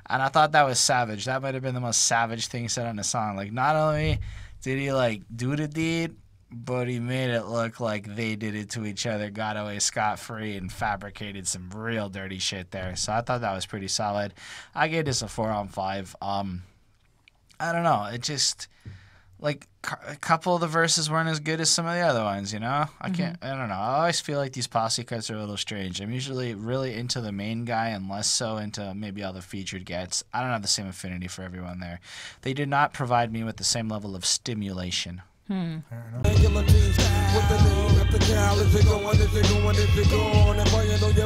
And I thought that was savage. That might have been the most savage thing said on the song. Like, not only did he like do the deed, but he made it look like they did it to each other, got away scot-free, and fabricated some real dirty shit there. So I thought that was pretty solid. I gave this a 4 on 5. I don't know. It just, like, a couple of the verses weren't as good as some of the other ones, you know? I don't know. I always feel like these posse cuts are a little strange. I'm usually really into the main guy and less so into maybe all the featured gets. I don't have the same affinity for everyone there. They did not provide me with the same level of stimulation. All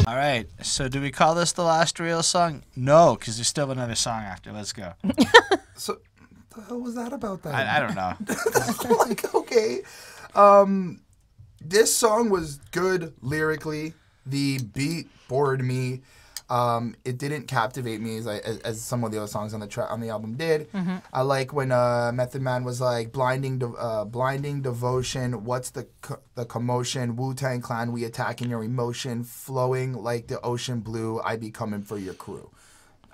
right, so do we call this the last real song? No, because there's still another song after. Let's go. So, the hell was that about that? I don't know. Like, okay. This song was good lyrically. The beat bored me. It didn't captivate me as some of the other songs on the album did. I like when Method Man was like blinding devotion. What's the commotion? Wu-Tang Clan, we attacking your emotion, flowing like the ocean blue. I be coming for your crew.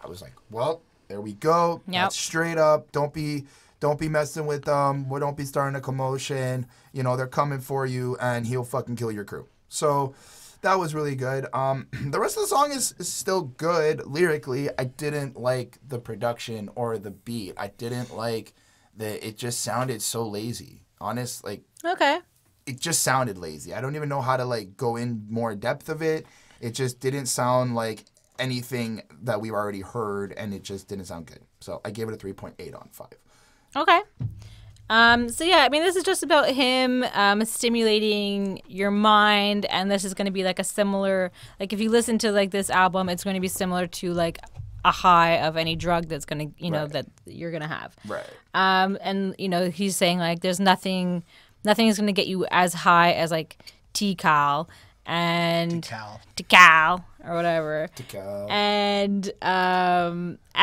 I was like, well, there we go. Yep. That's straight up. Don't be messing with them. Or don't be starting a commotion. You know, they're coming for you, and he'll fucking kill your crew. So that was really good. The rest of the song is still good lyrically. I didn't like the production or the beat. I didn't like it just sounded so lazy. Honest, like, Okay. it just sounded lazy. I don't even know how to like go in more depth of it. It just didn't sound like anything that we've already heard, and it just didn't sound good. So I gave it a 3.8 on 5. Okay. So yeah, I mean, this is just about him stimulating your mind, and this is going to be like a similar, like if you listen to like this album, it's going to be similar to like a high of any drug that's going to, you know, that you're going to have. Right. And you know, he's saying like there's nothing is going to get you as high as like Tical and Tical or whatever. Tical. And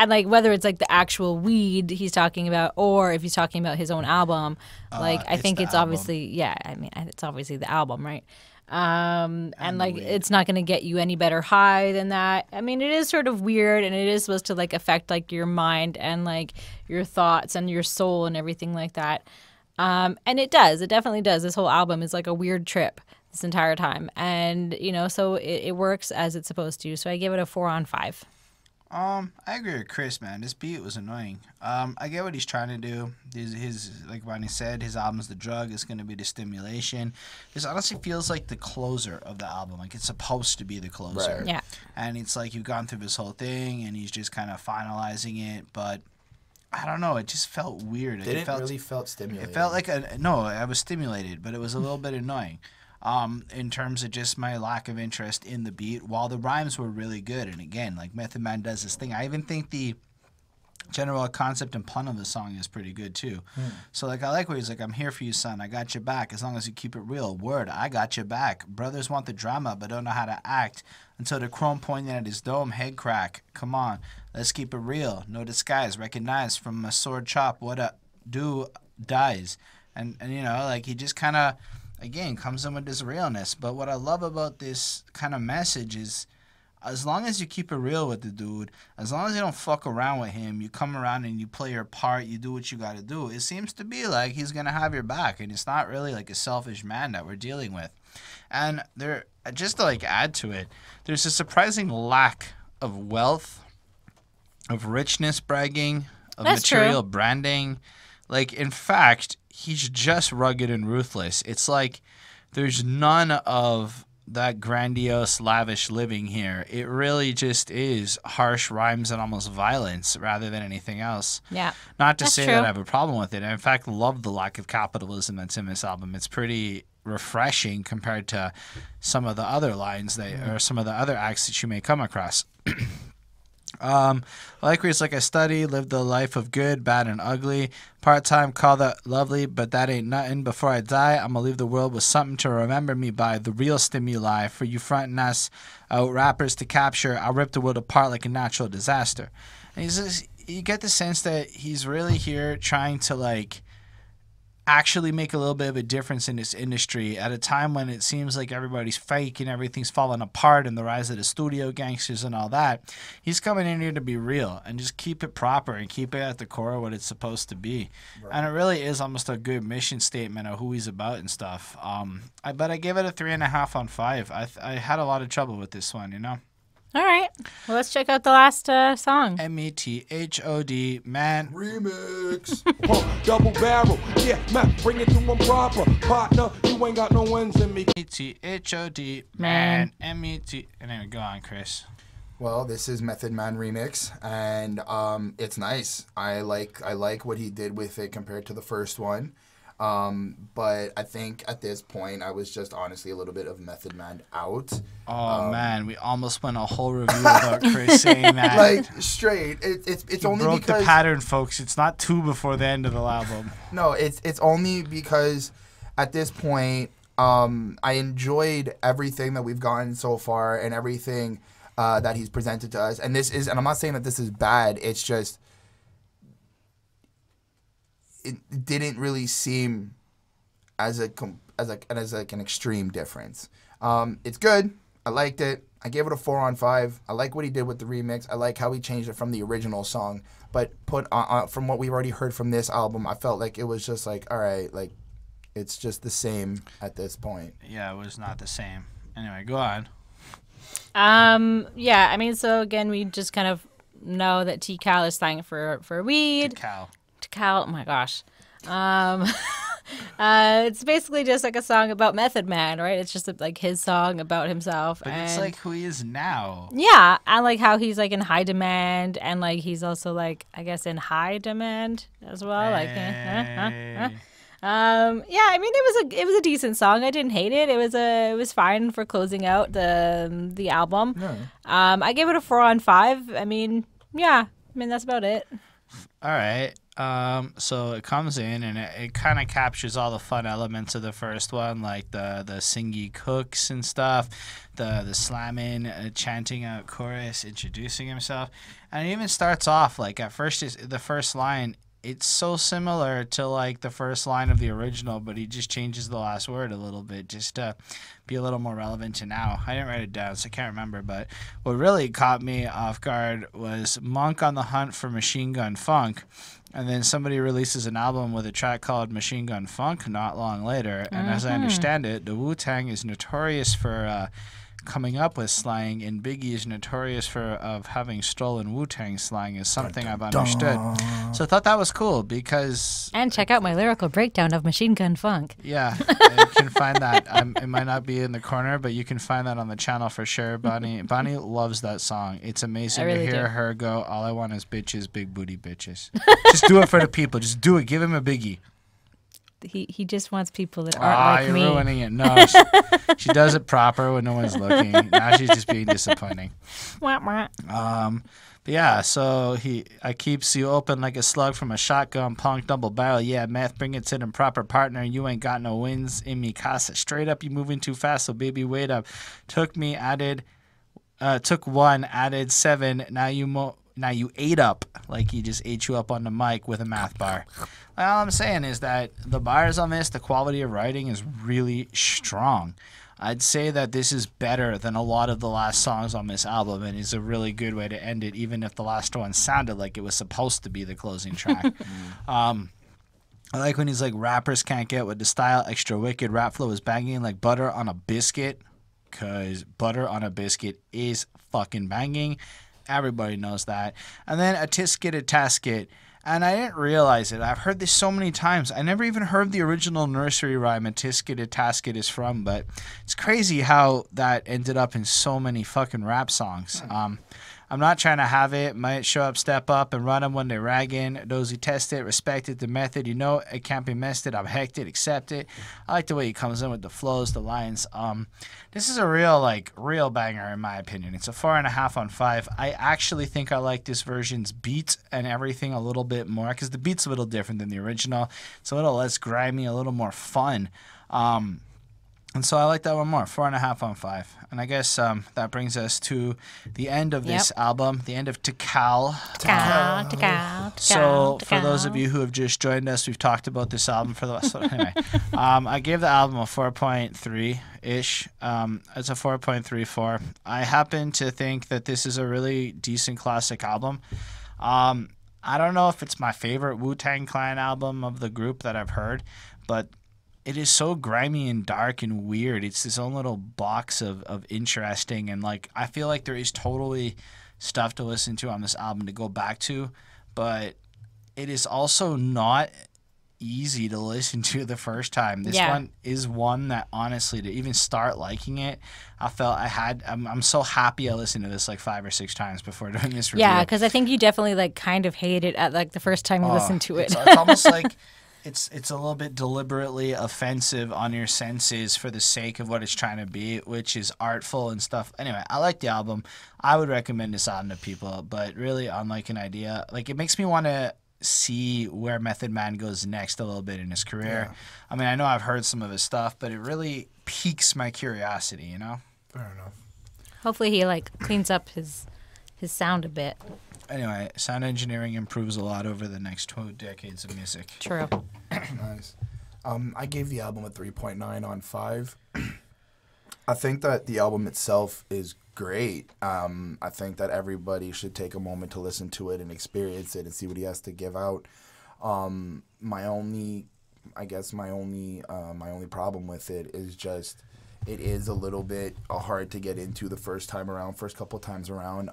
like whether it's like the actual weed he's talking about, or if he's talking about his own album, like I think it's obviously it's obviously the album, right? And like it's not going to get you any better high than that. I mean, it is sort of weird, and it is supposed to like affect like your mind and like your thoughts and your soul and everything like that. And it definitely does. This whole album is like a weird trip this entire time, and you know, so it works as it's supposed to. So I give it a 4 on 5. I agree with Chris, man. This beat was annoying. I get what he's trying to do. His like Ronnie said, his album's the drug. It's going to be the stimulation. This honestly feels like the closer of the album. Like it's supposed to be the closer. Right. Yeah. And it's like you've gone through this whole thing, and he's just kind of finalizing it. But I don't know. It just felt weird. Really felt stimulating. It felt like I was stimulated, but it was a little bit annoying. In terms of just my lack of interest in the beat, while the rhymes were really good. And again, like Method Man does this thing. I even think the general concept and pun of the song is pretty good too. So like I like where he's like, I'm here for you, son. I got your back as long as you keep it real. Word, I got your back. Brothers want the drama but don't know how to act. Until the chrome pointing at his dome, head crack. Come on, let's keep it real. No disguise, recognize from a sword chop what a do dies. And you know, like he just kind of, again, comes in with this realness. But what I love about this kind of message is as long as you keep it real with the dude, as long as you don't fuck around with him, you come around and you play your part, you do what you got to do, it seems to be like he's going to have your back. And it's not really like a selfish man that we're dealing with. And there, just to like add to it, there's a surprising lack of wealth, of richness bragging, of That's material true. branding. Like, in fact, he's just rugged and ruthless. It's like there's none of that grandiose, lavish living here. It really just is harsh rhymes and almost violence rather than anything else. Yeah. Not to That's say true. that I have a problem with it. I, in fact, love the lack of capitalism that's in this album. It's pretty refreshing compared to some of the other lines or some of the other acts that you may come across. I like where it's like I study, live the life of good, bad, and ugly. Part-time, call that lovely, but that ain't nothing. Before I die, I'm gonna leave the world with something to remember me by. The real stimuli for you fronting us out rappers to capture. I'll rip the world apart like a natural disaster. And he's just, you get the sense that he's really here trying to like actually make a little bit of a difference in this industry at a time when it seems like everybody's fake and everything's falling apart and the rise of the studio gangsters and all that. He's coming in here to be real and just keep it proper and keep it at the core of what it's supposed to be. Right. And it really is almost a good mission statement of who he's about and stuff. But I gave it a 3.5 on 5. I had a lot of trouble with this one, you know? All right. Well, let's check out the last song. METHOD, man. Remix. Double barrel, yeah, man, bring it to him proper. Partner, you ain't got no wins in me. METHOD, man. MET. And then go on, Chris. Well, this is Method Man remix, and it's nice. I like what he did with it compared to the first one. But I think at this point I was just honestly a little bit of Method Man out. Oh man, we almost went a whole review without Chris saying that. Like straight, it's he only broke because the pattern, folks. It's not 2 before the end of the album. no, it's only because at this point I enjoyed everything that we've gotten so far and everything that he's presented to us. And I'm not saying that this is bad. It's just it didn't really seem as an extreme difference. It's good. I liked it. I gave it a 4 on 5. I like what he did with the remix. I like how he changed it from the original song. But from what we've already heard from this album, I felt like it was just like, all right, like it's just the same at this point. Yeah, it was not the same. Anyway, go on. Yeah, I mean, so again, we just kind of know that Tical is slang for weed. Tical, oh my gosh. It's basically just like a song about Method Man, right? It's just like his song about himself. But it's like who he is now. Yeah, and like how he's like in high demand, and like he's also like, I guess, in high demand as well. Like, yeah, I mean, it was a decent song. I didn't hate it. It was fine for closing out the album. Yeah. I gave it a 4 on 5. I mean, yeah, I mean that's about it. All right. So it comes in and it kind of captures all the fun elements of the first one, like the singy cooks and stuff, the slamming, chanting out chorus, introducing himself, and it even starts off like at first the first line. It's so similar to like the first line of the original, but he just changes the last word a little bit just to be a little more relevant to now. I didn't write it down, so I can't remember. But what really caught me off guard was Monk on the hunt for Machine Gun Funk. And then somebody releases an album with a track called Machine Gun Funk not long later. And as I understand it, the Wu-Tang is notorious for coming up with slang, and Biggie is notorious for having stolen Wu-Tang slang is something I've understood. So I thought that was cool because... And check out my lyrical breakdown of Machine Gun Funk. Yeah, you can find that. It might not be in the corner, but you can find that on the channel for sure. Bonnie loves that song. It's amazing to hear her go, all I want is bitches, big booty bitches. Just do it for the people. Just do it. Give him a biggie. He just wants people that aren't like me. You're ruining it. No, she does it proper when no one's looking. Now she's just being disappointing. But yeah, so I keeps you open like a slug from a shotgun, punk double barrel. Yeah, Meth, bring it to them proper partner. You ain't got no wins in me casa. Straight up, you moving too fast, so baby, wait up. Took 1, added 7. Now you ate up, like he just ate you up on the mic with a math bar. All I'm saying is that the bars on this, the quality of writing is really strong. I'd say that this is better than a lot of the last songs on this album, and is a really good way to end it, even if the last one sounded like it was supposed to be the closing track. I like when he's like, rappers can't get with the style, extra wicked, rap flow is banging like butter on a biscuit, because butter on a biscuit is fucking banging. Everybody knows that. And then a tisket, a tasket. And I didn't realize it. I've heard this so many times. I never even heard the original nursery rhyme a tisket, a tasket is from, but it's crazy how that ended up in so many fucking rap songs. I'm not trying to have it. Might show up, step up, and run them when they ragging. Those who test it, respect it, the method. You know it can't be messed it. I'm hecked it, accept it. I like the way he comes in with the flows, the lines. This is a real banger in my opinion. It's a 4.5 on 5. I actually think I like this version's beat and everything a little bit more because the beat's a little different than the original. It's a little less grimy, a little more fun. And so I like that one more, 4.5 on 5. And I guess that brings us to the end of this album, the end of Tical. So for those of you who have just joined us, we've talked about this album for the last... So anyway, I gave the album a 4.3-ish. It's a 4.34. I happen to think that this is a really decent classic album. I don't know if it's my favorite Wu-Tang Clan album of the group that I've heard, but... it is so grimy and dark and weird. It's this own little box of interesting. And, like, I feel like there is totally stuff to listen to on this album to go back to. But it is also not easy to listen to the first time. This one is one that, honestly, to even start liking it, I'm so happy I listened to this like 5 or 6 times before doing this review. Yeah, because I think you definitely, like, kind of hate it at, like, the first time you listened to it. It's almost like... It's a little bit deliberately offensive on your senses for the sake of what it's trying to be, which is artful and stuff. Anyway, I like the album. I would recommend this album to people, but really, unlike an idea, like it makes me want to see where Method Man goes next a little bit in his career. Yeah. I mean, I know I've heard some of his stuff, but it really piques my curiosity, you know? Fair enough. Hopefully he like cleans up his sound a bit. Anyway, sound engineering improves a lot over the next 2 decades of music. True. Nice. I gave the album a 3.9 on 5. I think that the album itself is great. I think that everybody should take a moment to listen to it and experience it and see what he has to give out. My only problem with it is just it is a little bit hard to get into the first couple times around.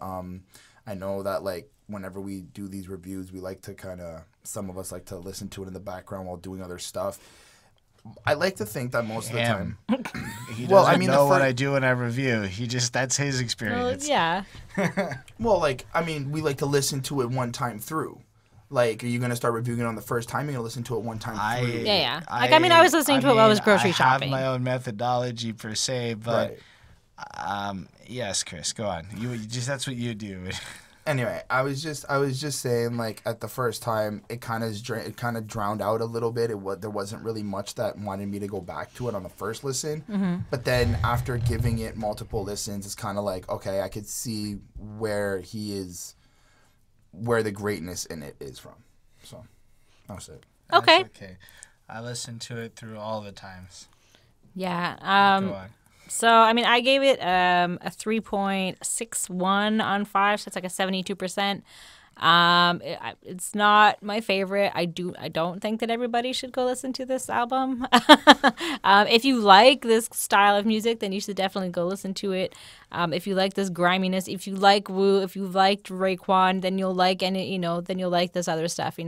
I know that like whenever we do these reviews, we like to some of us like to listen to it in the background while doing other stuff. I like to think that most of the time. He doesn't know what I do when I review. That's his Well, experience. yeah. Well, like, I mean, we like to listen to it one time through. Like, are you going to start reviewing it on the first time? You're going to listen to it one time through? Yeah. Like, I was listening to it while I was grocery shopping. I have my own methodology per se, but yes, Chris, go on. That's what you do. Anyway, I was just saying, like, at the first time, it kind of drowned out a little bit. There wasn't really much that wanted me to go back to it on the first listen. Mm-hmm. But then after giving it multiple listens, it's kind of like, okay, I could see where the greatness in it is from. So, that's it. Okay. That's okay. I listened to it through all the times. Yeah. Go on. So, I mean, I gave it a 3.61 on 5, so it's like a 72%. It's not my favorite. I don't think that everybody should go listen to this album. If you like this style of music, then you should definitely go listen to it. If you like this griminess, if you like Wu, if you liked Raekwon, then you'll like then you'll like this other stuff,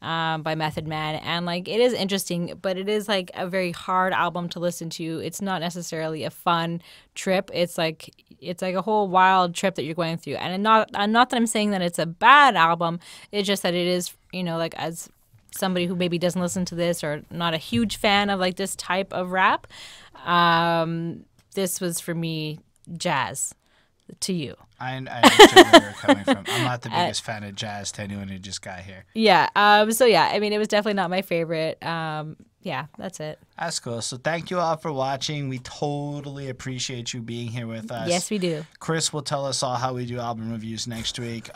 by Method Man. And like it is interesting, but it is like a very hard album to listen to. It's not necessarily a fun trip. It's like a whole wild trip that you're going through. And not that I'm saying that it's a bad album. It's just that it is, like as somebody who maybe doesn't listen to this or not a huge fan of like this type of rap, this was for me jazz to you. I understand where you're coming from. I'm not the biggest fan of jazz to anyone who just got here. Yeah. So yeah, I mean, it was definitely not my favorite. Yeah, that's it. That's cool. So thank you all for watching. We totally appreciate you being here with us. Yes, we do. Chris will tell us all how we do album reviews next week.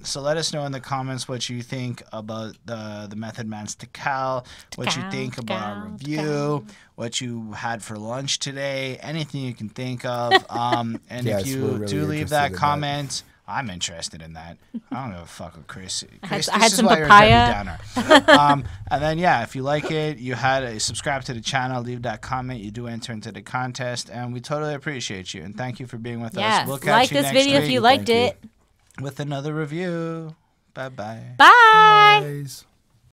So let us know in the comments what you think about the Method Man's Tical, what you think about our review, what you had for lunch today, anything you can think of. And Yes, if you we're really do leave interested that in that. comment, I'm interested in that. I don't give a fuck with Chris. Chris, I had this is some why you're a papaya. Debbie Downer. And then, yeah, if you like it, you had a subscribe to the channel, leave that comment. You do enter into the contest, and we totally appreciate you. And thank you for being with Yeah, us. We'll catch like you this next video week if you liked Thank it. with another review. Bye-bye. Bye. Guys.